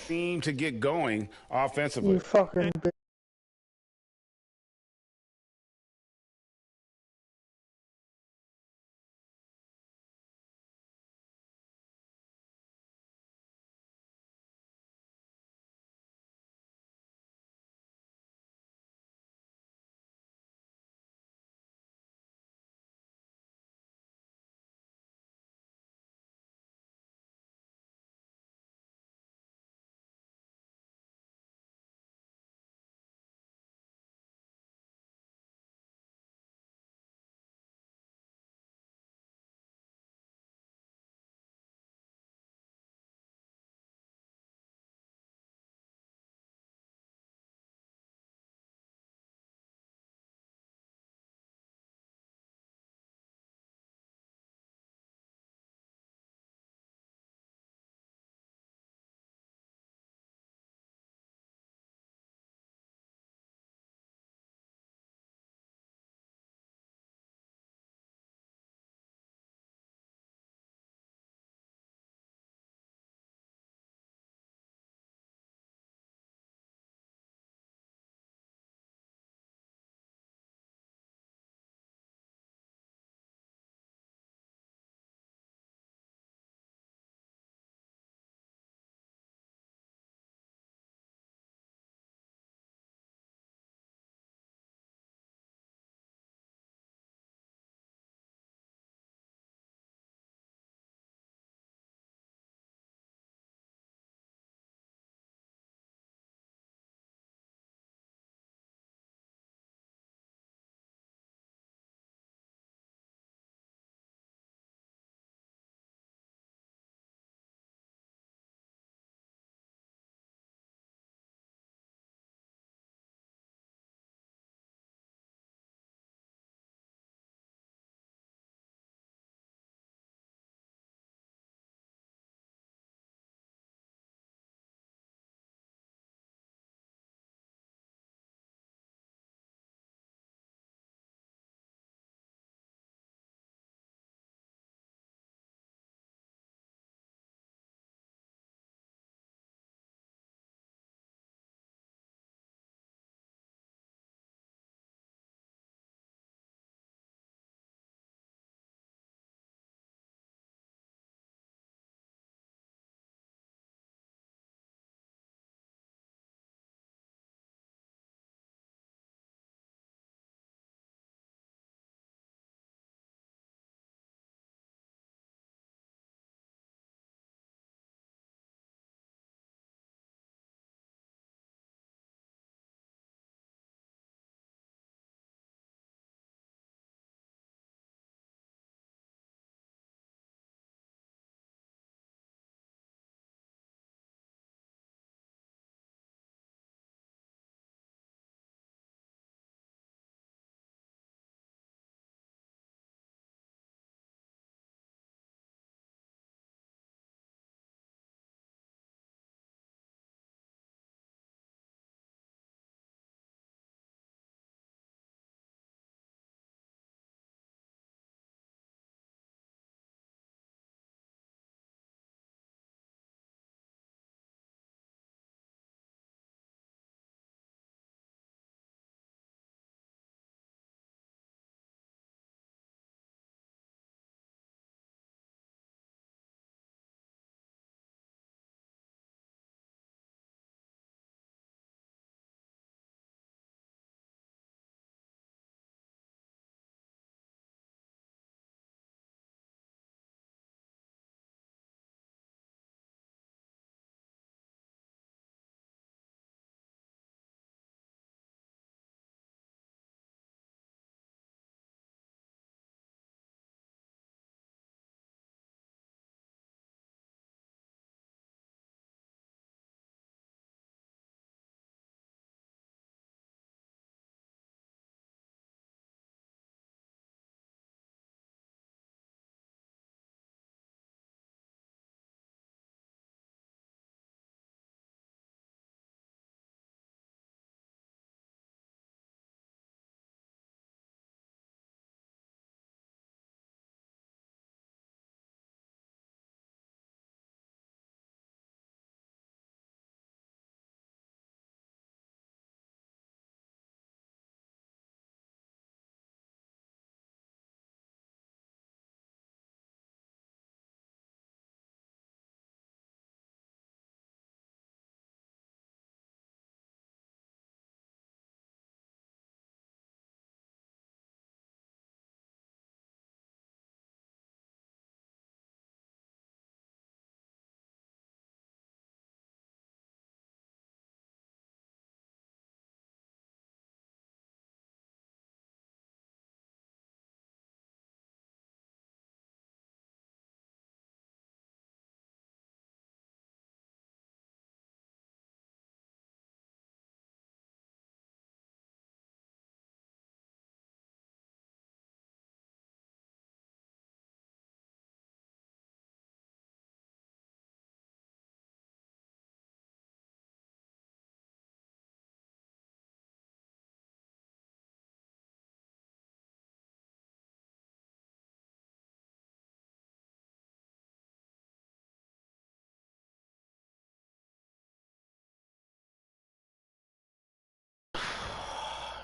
seem to get going offensively. You fucking bitch.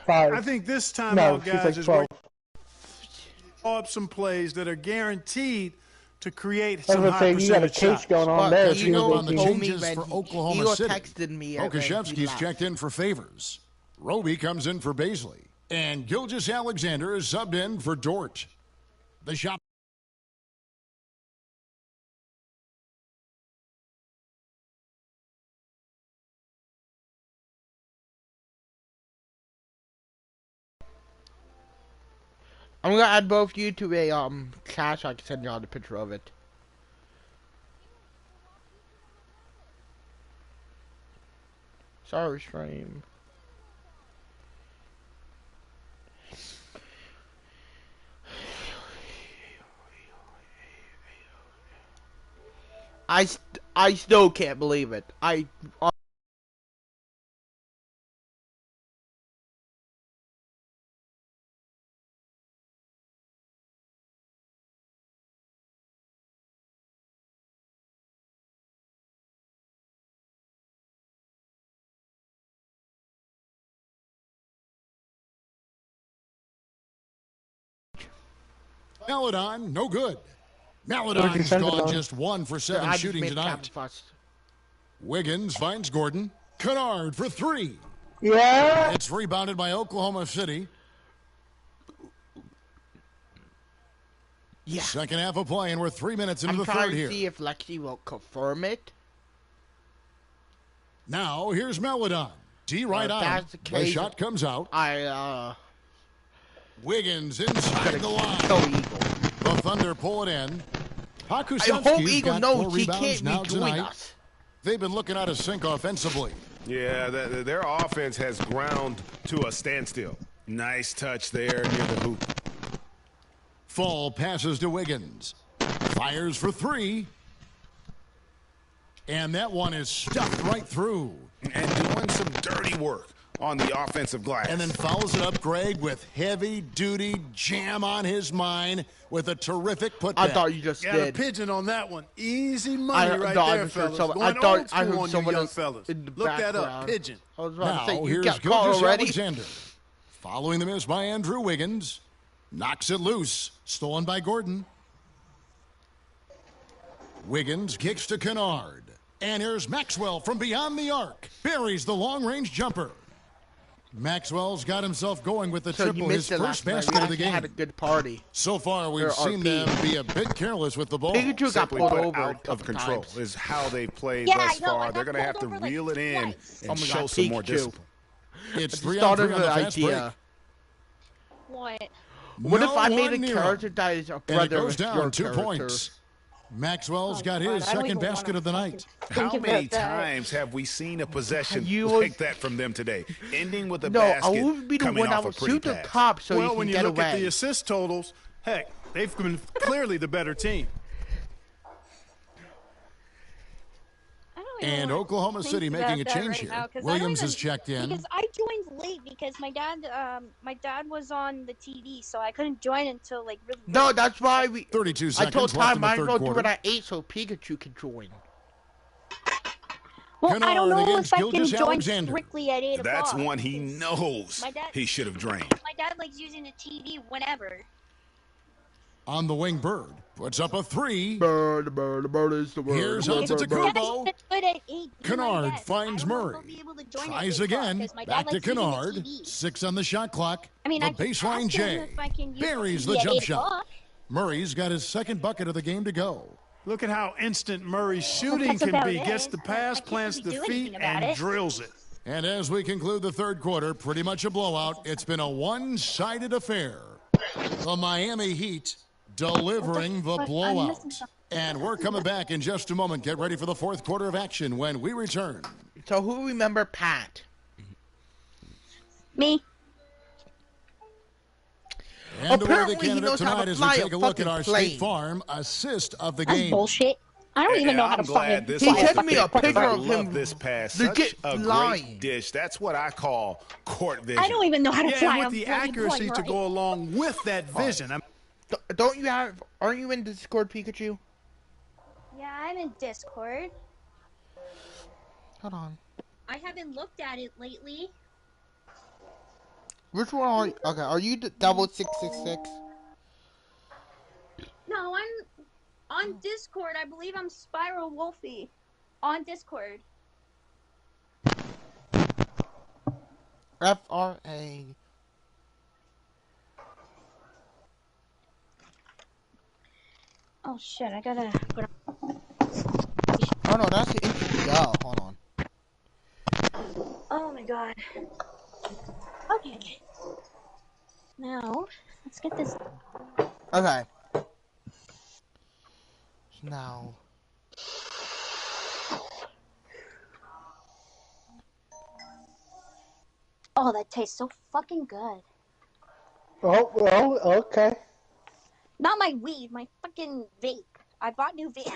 5. I think this No, timeout, she's guys, like is where 12. you draw up some plays that are guaranteed to create I was some gonna high say, you got a percentage case shots. going on But there. Catching up Eagle on the told me changes when for he, Oklahoma Eagle City. texted me when he Okashevsky's left. checked in for Favors. Roby comes in for Baisley. And Gilgeous Alexander is subbed in for Dort. The shot. I'm gonna add both you to a chat so I can send y'all the picture of it. Sorry, stream. I still can't believe it. Maladon, no good. Where'd you Maladon's send it gone on? just 1 for 7 I just shooting made tonight. Captain Fuss. Wiggins finds Gordon. Kennard for 3. Yeah. It's rebounded by Oklahoma City. Yeah. Second half of play, and we're 3 minutes into I'm the trying third to here. see if Lexi will confirm it. Now, here's Maladon. D right If on. that's the The case, shot comes out. Wiggins inside the line. Kill Eagle. The Thunder pull it in. I hope Hakusevsky's Eagle got 4 knows he rebounds can't now rejoin tonight. us. They've been looking out of sync offensively. Yeah, their offense has ground to a standstill. Nice touch there near the hoop. Fall passes to Wiggins. Fires for 3. And that one is stuffed right through. And doing some dirty work on the offensive glass. And then follows it up, Greg, with heavy-duty jam on his mind with a terrific putback. I thought you just Got a did. pigeon on that one. Easy money right there, fellas. Going I old school heard on you someone young else fellas. in the Look that up. background. Pigeon. I was about Now, to say, you here's got caught Gilgeous already? Alexander. Following the miss by Andrew Wiggins. Knocks it loose. Stolen by Gordon. Wiggins kicks to Kennard. And here's Maxwell from beyond the arc. Buries the long-range jumper. Maxwell's got himself going with the So triple, you his missed it first last night. basket We of the actually game. had a good party. So far, we've Or seen RP. them be a bit careless with the ball. Pikachu got Simply pulled put, over a out of couple control times. is how they played Yeah, thus I know. I far. got They're going to have to pulled over, like, reel it in twice. and Oh my show God, some more Pikachu. discipline. It's I 3 on started 3 on the the fast break. idea. What? What No if I made one a near character him. that is a And brother it goes of your down 2 character? points. Maxwell's Oh, got God, his I don't second even wanna basket of the fucking night. How think many about that. times have we seen a possession You like was- that from them today, ending with a No, I basket would be the coming one that off a would pretty shoot the pass? cop so Well, you can when you get look at the away. assist totals, heck, they've been clearly the better team. I don't even And wanna Oklahoma think City about making a that change right here. now, 'cause I don't Williams even- is checked in. Because I joined late because my dad was on the TV, so I couldn't join until like really. No, late. that's why we. 32 I seconds told left Ty in the mine third go do quarter. it at 8 so Pikachu can join. Well, I don't Kennard know against if I can Gilgeous join Alexander. strictly at 8 That's o'clock. one he knows My dad- he should have drained. My dad likes using the TV whenever. On the wing, Bird puts up a 3. Bird is the word. Here's Hunter to If my dad's Kerbo. gonna do it at 8, be my Kennard guest. finds I don't know if Murray. he'll be able to join at Tries 8 o'clock, again. 'cause my dad Back to likes using the Kennard. TV. 6 on the shot clock. I mean, the I can baseline ask J. him if I can use Buries the the TV at jump 8 shot. o'clock. Murray's got his second bucket of the game to go. Look at how instant Murray's shooting That's can about be. it. Gets the I pass, can't plants really the do feet, anything about and it. drills it. And as we conclude the third quarter, pretty much a blowout. It's been a one-sided affair. The Miami Heat delivering the fuck? I'm blowout. missing something. And we're coming back in just a moment. Get ready for the fourth quarter of action when we return. So who remember Pat? Me. And the Apparently worthy he candidate knows how to tonight as we fly a take a look at fucking our plane. State Farm assist of the That's game. bullshit. I don't even know how to I'm glad fucking this He was sent the me a pick, because picture I of love him this pass. legit Such a flying. great dish. That's what I call court vision. I don't even know how to Yeah, fly and a with the fucking accuracy plane, to right? go along with that vision. Don't you have? Aren't you in Discord, Pikachu? Yeah, I'm in Discord. Hold on. I haven't looked at it lately. Which one are you? Okay, are you the double 666? No, I'm on Discord. I believe I'm Spiral Wolfie on Discord. FRA. Oh shit! I gotta. Oh no, that's the intro. Hold on. Oh my god. Okay. Now let's get this. Okay. Now. Oh, that tastes so fucking good. Oh, well, okay. Not my weed, my fucking vape. I bought new vape.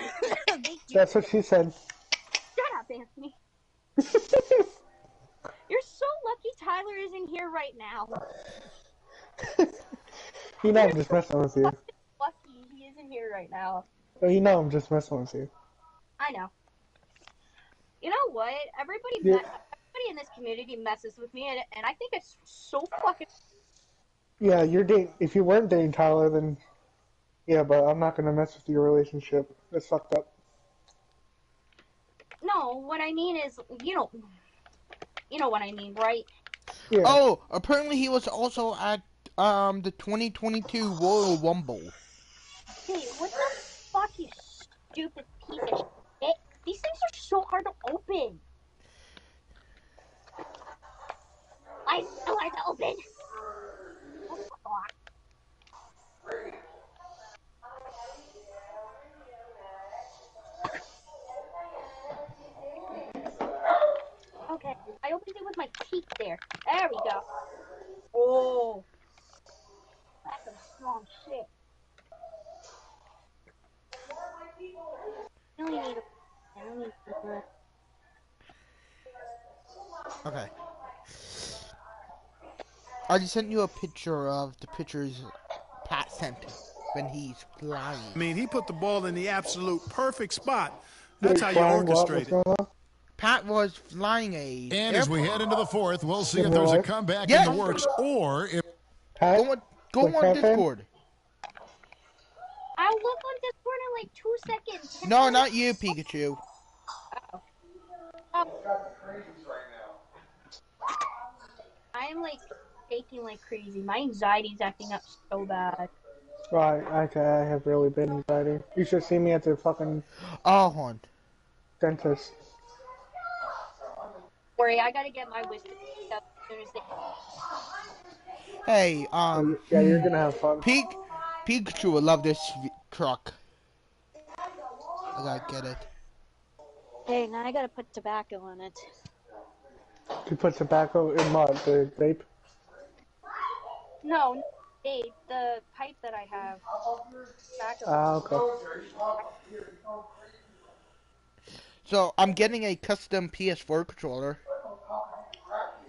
vape juice. That's what she said. Shut up, Anthony. You're so lucky Tyler isn't here right now. You know I'm just messing with you. Lucky he isn't here right now. You know I'm just messing with you. I know. You know what? Everybody Yeah. everybody in this community messes with me, and I think it's so fucking. Yeah, you're dating. If you weren't dating Tyler, then yeah, but I'm not gonna mess with your relationship. It's fucked up. No, what I mean is, you know what I mean, right? Yeah. Oh, apparently he was also at the 2022 Royal Rumble. Hey, what the fuck, you stupid piece of shit? These things are so hard to open. I so hard to open. Oh, fuck. Okay, I opened it with my teeth there. There we go. Oh, that's some strong shit. I only need I only need Okay. I just sent you a picture of the pictures Pat sent when he's flying. I mean, he put the ball in the absolute perfect spot. That's Wait, how you flying, what? orchestrate What's it. going on? Pat was flying a And as we airplane. head into the fourth, we'll see In if real there's a life? comeback Yes. in the works or if Pat? Go Like on Pat fan? Discord. I'll look on Discord in like 2 seconds. No, not you, Pikachu. Oh. I'm like shaking like crazy. My anxiety's acting up so bad. Right, okay, I have really bad anxiety. You should see me at the fucking Oh, hold on. dentist. Worry, I gotta get my wisdom up as soon as they. Hey, Yeah, you're gonna have fun. Pikachu would love this truck. I gotta get it. Hey, now I gotta put tobacco on it. You put tobacco in what? The vape? No, Dave, the pipe that I have. Tobacco. Ah, okay. So I'm getting a custom PS4 controller.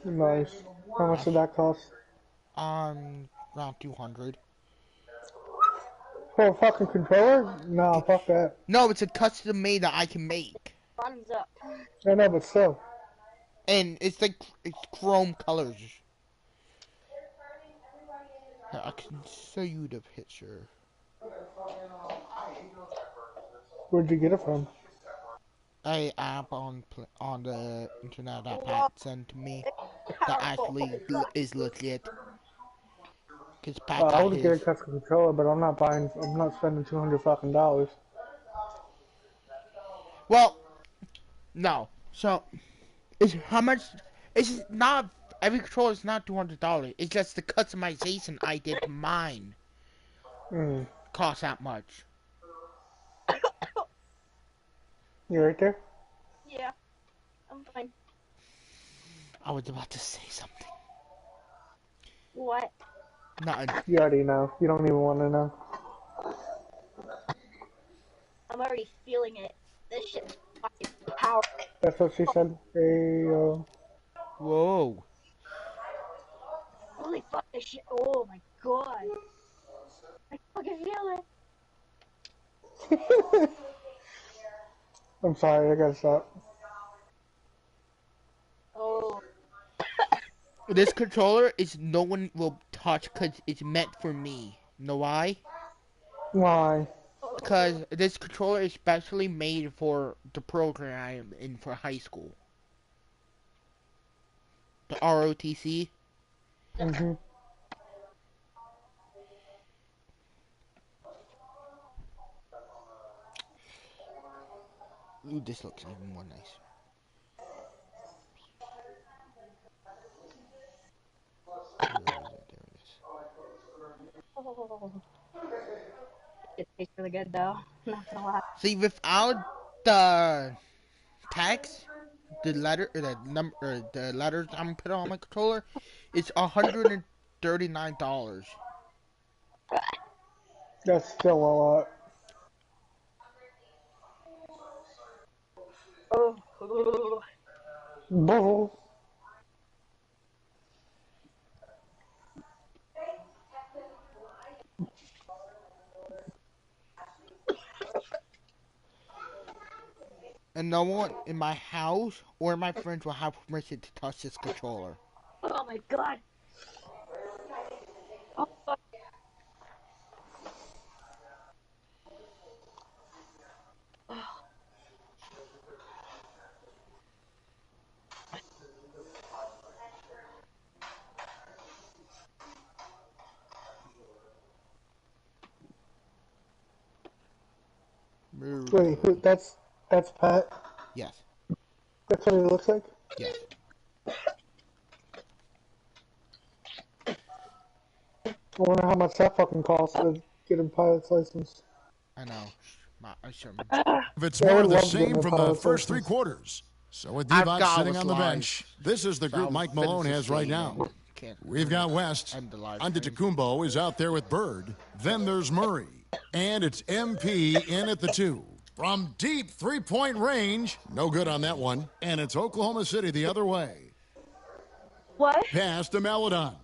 Nice. How much did that cost? Around 200. For a fucking controller? No, fuck that. No, it's a custom made that I can make, Bottoms up. I know, but still. and it's like it's chrome colors. Here, I can show you the picture. Where'd you get it from? A app on the internet that Pat sent to me that actually is legit. Cause Pat I got would get a his. custom controller, but I'm not spending $200 fucking dollars. Well, no. So, it's how much? It's not every controller is not $200. It's just the customization I did to mine cost that much. You right there? Yeah, I'm fine. I was about to say something. What? Nothing. You already know. You don't even want to know. I'm already feeling it. This shit's fucking powerful. That's what she said. Hey, Whoa. Holy fuck, this shit. Oh my god. I fucking feel it. I'm sorry, I gotta stop. Oh. This controller is no one will touch because it's meant for me. Know why? Why? Because this controller is specially made for the program I am in for high school. The ROTC. Mm-hmm. Ooh, this looks even more nice. There it is. Oh. It tastes really good though. Not gonna lie. See, without the text, the letter or the number or the letters I'm putting on my controller, it's $139. That's still a lot. Oh. Bull. And no one in my house or my friends will have permission to touch this controller. Oh my god. Oh, Wait, that's Pat? Yes. That's what he looks like? Yes. I wonder how much that fucking costs to get a pilot's license. I know. I should. If it's Yeah, I more would of the love to get same my from the pilot's first three license. quarters. So with I've Divock got sitting what's on the live. bench, this is the So group I'll Mike finish Malone this has right game now. and can't- We've got West. I'm the live stream. Antetokounmpo is out there with Bird. Then there's Murray. And it's MP in at the 2. From deep three-point range, no good on that one. And it's Oklahoma City the other way. what? Pass to Maladon.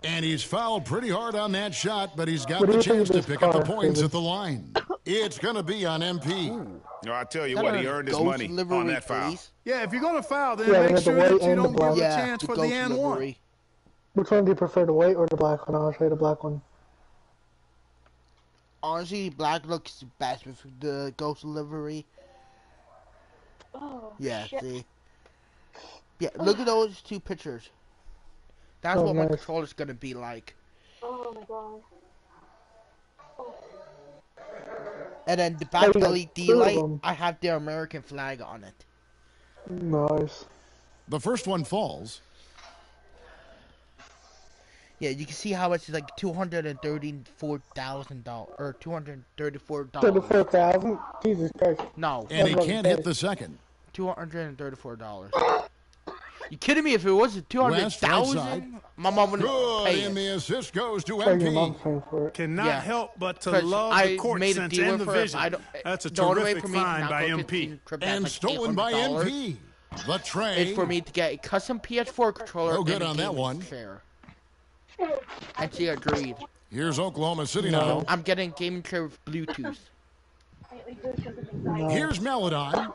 And he's fouled pretty hard on that shot, but he's got What do the you think chance of to this pick up the car, points David? at the line. It's going to be on MP. No, I tell you Is that what, he a earned his ghost money livery, on that foul. please? Yeah, if you're going to foul, then Yeah, make with the sure white that you and the don't give black. a Yeah, chance the for the ghost and one. livery. Which one do you prefer, the white or the black one? I'll show you the black one. Honestly, black looks best with the ghost livery. Oh, Yeah, shit. see. Yeah, look at those two pictures. That's Oh, what my nice. controller's gonna be like. Oh my god. And then the back you got LED two of light, them. I have the American flag on it. Nice. The first one falls. Yeah, you can see how it's like $234,000 or $234. 34,000? Jesus Christ. No, And he That's what can't it hit says. the second. $234. You kidding me? If it was West, right side. 200,000, my mom wouldn't Good, pay and it. the assist goes to Oh, your mom's MP. paying for it. Cannot Yeah. help but to 'Cause love I the court made a sense deal and with the her. vision. That's a The only way terrific for me to find not by go to MP. the trip that's And like stolen by $800 MP. The tray. is for me to get a custom PS4 controller. No good and a on that gaming one. chair. And she agreed. Here's Oklahoma City No. now. I'm getting a gaming chair with Bluetooth. No. Here's Maladon.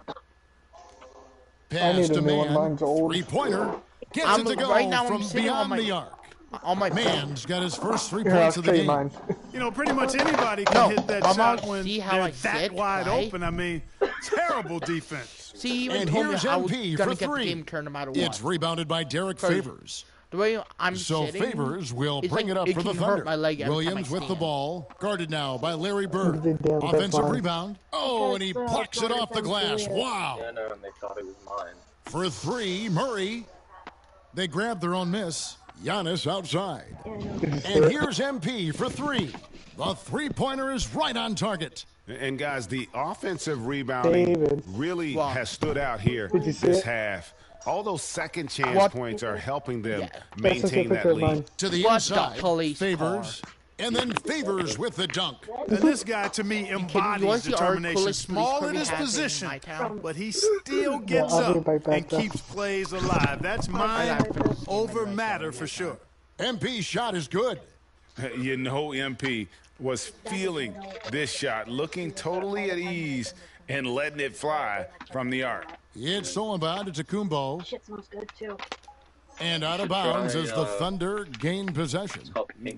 I Pass need a to new one. man. Mine's old. Three-pointer. Gets it to go right now I'm from sitting on beyond my- the arc. On my Man's got his first 3 Here, I'll points of show the you game. mine. You know, pretty much anybody can No, hit that my shot mom when see how they're I that sit, wide right? open. I mean, terrible defense. See, you even And told me here's I was MP gonna for get the 3. game chair no matter what. It's rebounded by Derek Favors. The way I'm So sitting, Favors will it's bring like it up it for the can hurt Thunder. my leg every time I Williams with the stand. ball. Guarded now by Larry Bird. Good damn, that's Offensive mine. rebound. Oh, and he plucks it off the glass. Wow. Yeah, no, and they thought it was mine. For 3, Murray. They grab their own miss. Giannis outside. And here's MP for 3. The three-pointer is right on target. And guys, the offensive rebounding David. really Wow. has stood out here Did you see this it? half. All those second chance What? points are helping them Yeah. That's just a maintain that picture of lead. mine. To the What the inside. police Favors. And then Favors with the dunk. And this guy, to me, You wanna embodies see our determination. coolest Small police in his car we have in position, Mytown? but he still gets I'll be up right back, and though. keeps plays alive. That's mine over matter for sure. MP's shot is good. You know MP was feeling this shot, looking totally at ease and letting it fly from the arc. It's stolen by Antetokounmpo. Shit smells good too. And out of bounds as the Thunder gain possession.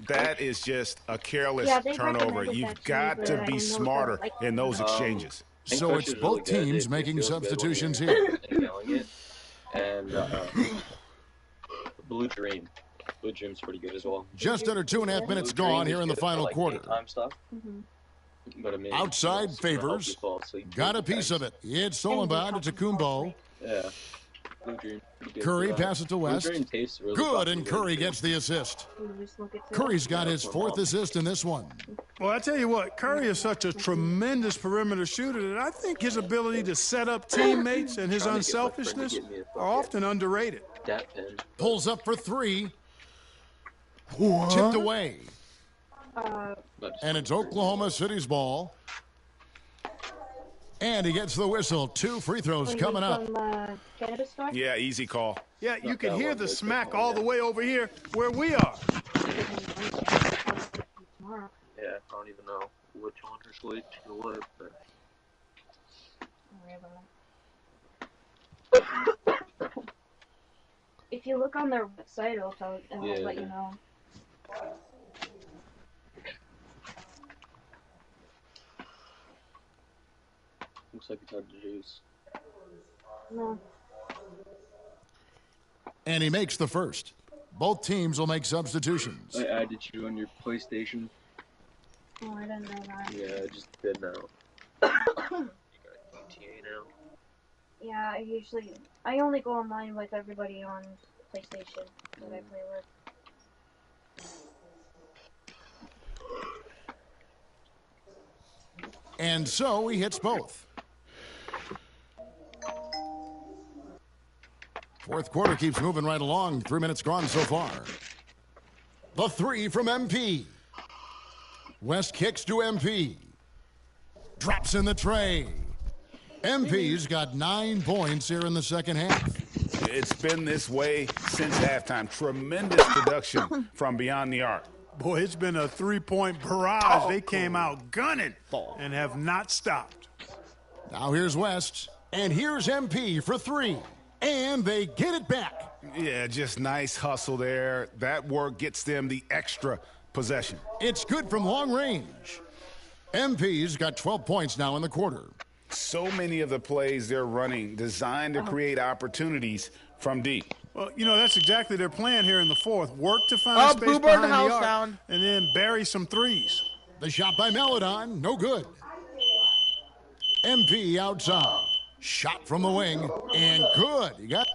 That is just a careless Yeah, they turnover. recommended You've that to me, got but to I be know smarter like in those exchanges. So it's both teams making substitutions here. And Blue Dream. Blue Dream's pretty good as well. Just under 2.5 minutes gone here in the final quarter. Daytime stuff. But I mean, Outside favors. Got a piece of it. It's stolen by Antetokounmpo. Yeah. Blue Dream. Curry passes to West. Blue Dream tastes really Good, and Curry gets the assist. Curry's got his 4th assist in this one. Well, I tell you what, Curry is such a tremendous perimeter shooter that I think his ability to set up teammates and his unselfishness are often underrated. Pulls up for 3. Tipped away. And it's Oklahoma City's ball. And he gets the whistle. 2 free throws coming up. Yeah, easy call. Yeah, you can hear the smack all the way over here where we are. Yeah, I don't even know which one to switch to what, but... If you look on their website, it'll let you know. Looks like it's hard to juice. No. And he makes the first. Both teams will make substitutions. I added you on your PlayStation. Oh, I didn't know that. Yeah, I just did now. You got GTA now. Yeah, I only go online with everybody on PlayStation that I play with. And so he hits both. Fourth quarter keeps moving right along. 3 minutes gone so far. The 3 from MP. West kicks to MP. Drops in the tray. MP's got 9 points here in the second half. It's been this way since halftime. Tremendous production from beyond the arc. Boy, it's been a 3-point barrage. They came out gunning and have not stopped. Now here's West, and here's MP for 3. And they get it back. Yeah, just nice hustle there. That work gets them the extra possession. It's good from long range. MP's got 12 points now in the quarter. So many of the plays they're running designed to create opportunities from deep. Well, you know, that's exactly their plan here in the fourth. Work to find space behind the arc and then bury some threes. The shot by Melodon, no good. MP outside. Shot from the wing, and good. You got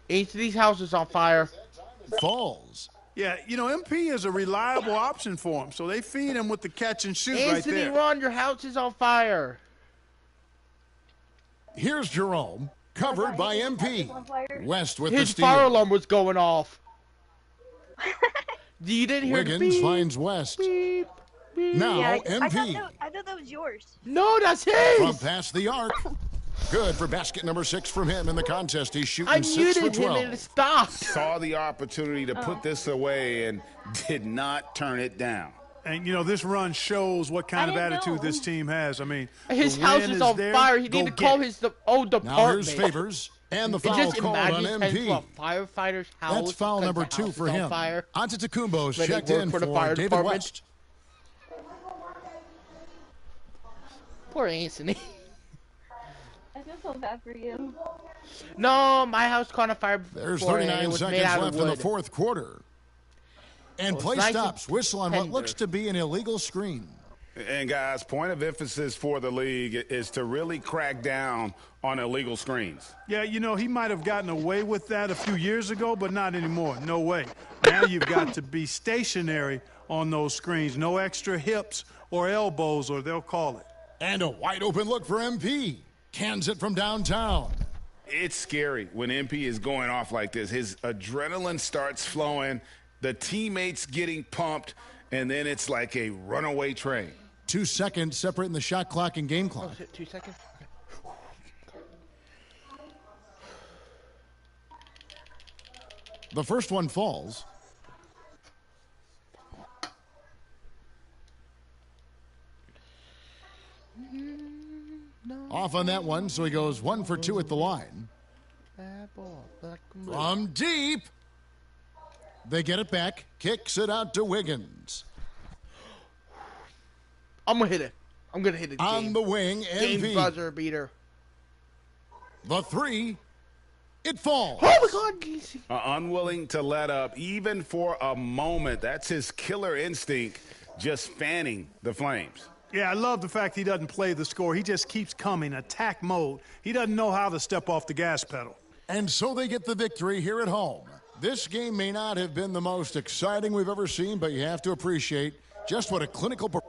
Anthony's house is on fire. Falls. Yeah, you know, MP is a reliable option for him, so they feed him with the catch and shoot right Anthony, there. run, your house is on fire. Here's Jerome, covered by MP. West with the His steal. fire alarm was going off. You didn't hear Wiggins the beep, finds West. beep, beep. Now Yeah, MP. I thought that was yours. No, that's From his. past the arc. Good for basket number 6 from him in the contest. He's shooting I 6 for muted him 12. and it stopped. Saw the opportunity to put this away and did not turn it down. And, you know, this run shows what kind of I didn't attitude know. this team has. I mean, His the house win is on there. fire. He Go need to get call it. his own Now department. here's Favors, and the foul Just called on imagine heading to a MP. firefighter's house. That's foul because number the 2 house for is on him. Fire. Antetokounmpo's But he checked worked in for for the fire David department. West. Poor Anthony. I feel so bad for you. No, my house caught on fire. There's before, and it 39 was made seconds out of left in the wood. fourth quarter. And play nice and stops. Whistle on what tender. looks to be an illegal screen. And guys, point of emphasis for the league is to really crack down on illegal screens. Yeah, you know, he might have gotten away with that a few years ago, but not anymore. No way. Now you've got to be stationary on those screens. No extra hips or elbows, or they'll call it. And a wide open look for MP. Cans it from downtown. It's scary when MP is going off like this. His adrenaline starts flowing, the teammates getting pumped, and then it's like a runaway train. 2 seconds separating the shot clock and game Oh, clock. shit, 2 seconds? The first one falls. off on that one, so he goes 1 for 2 at the line. Bad ball, black and blue. From deep. They get it back. Kicks it out to Wiggins. I'm going to hit it. I'm going to hit it. On the wing, Game NP. buzzer beater. The 3. It falls. Oh, my God. DC. Unwilling to let up even for a moment. That's his killer instinct, just fanning the Flames. Yeah, I love the fact he doesn't play the score. He just keeps coming, attack mode. He doesn't know how to step off the gas pedal. And so they get the victory here at home. This game may not have been the most exciting we've ever seen, but you have to appreciate just what a clinical performance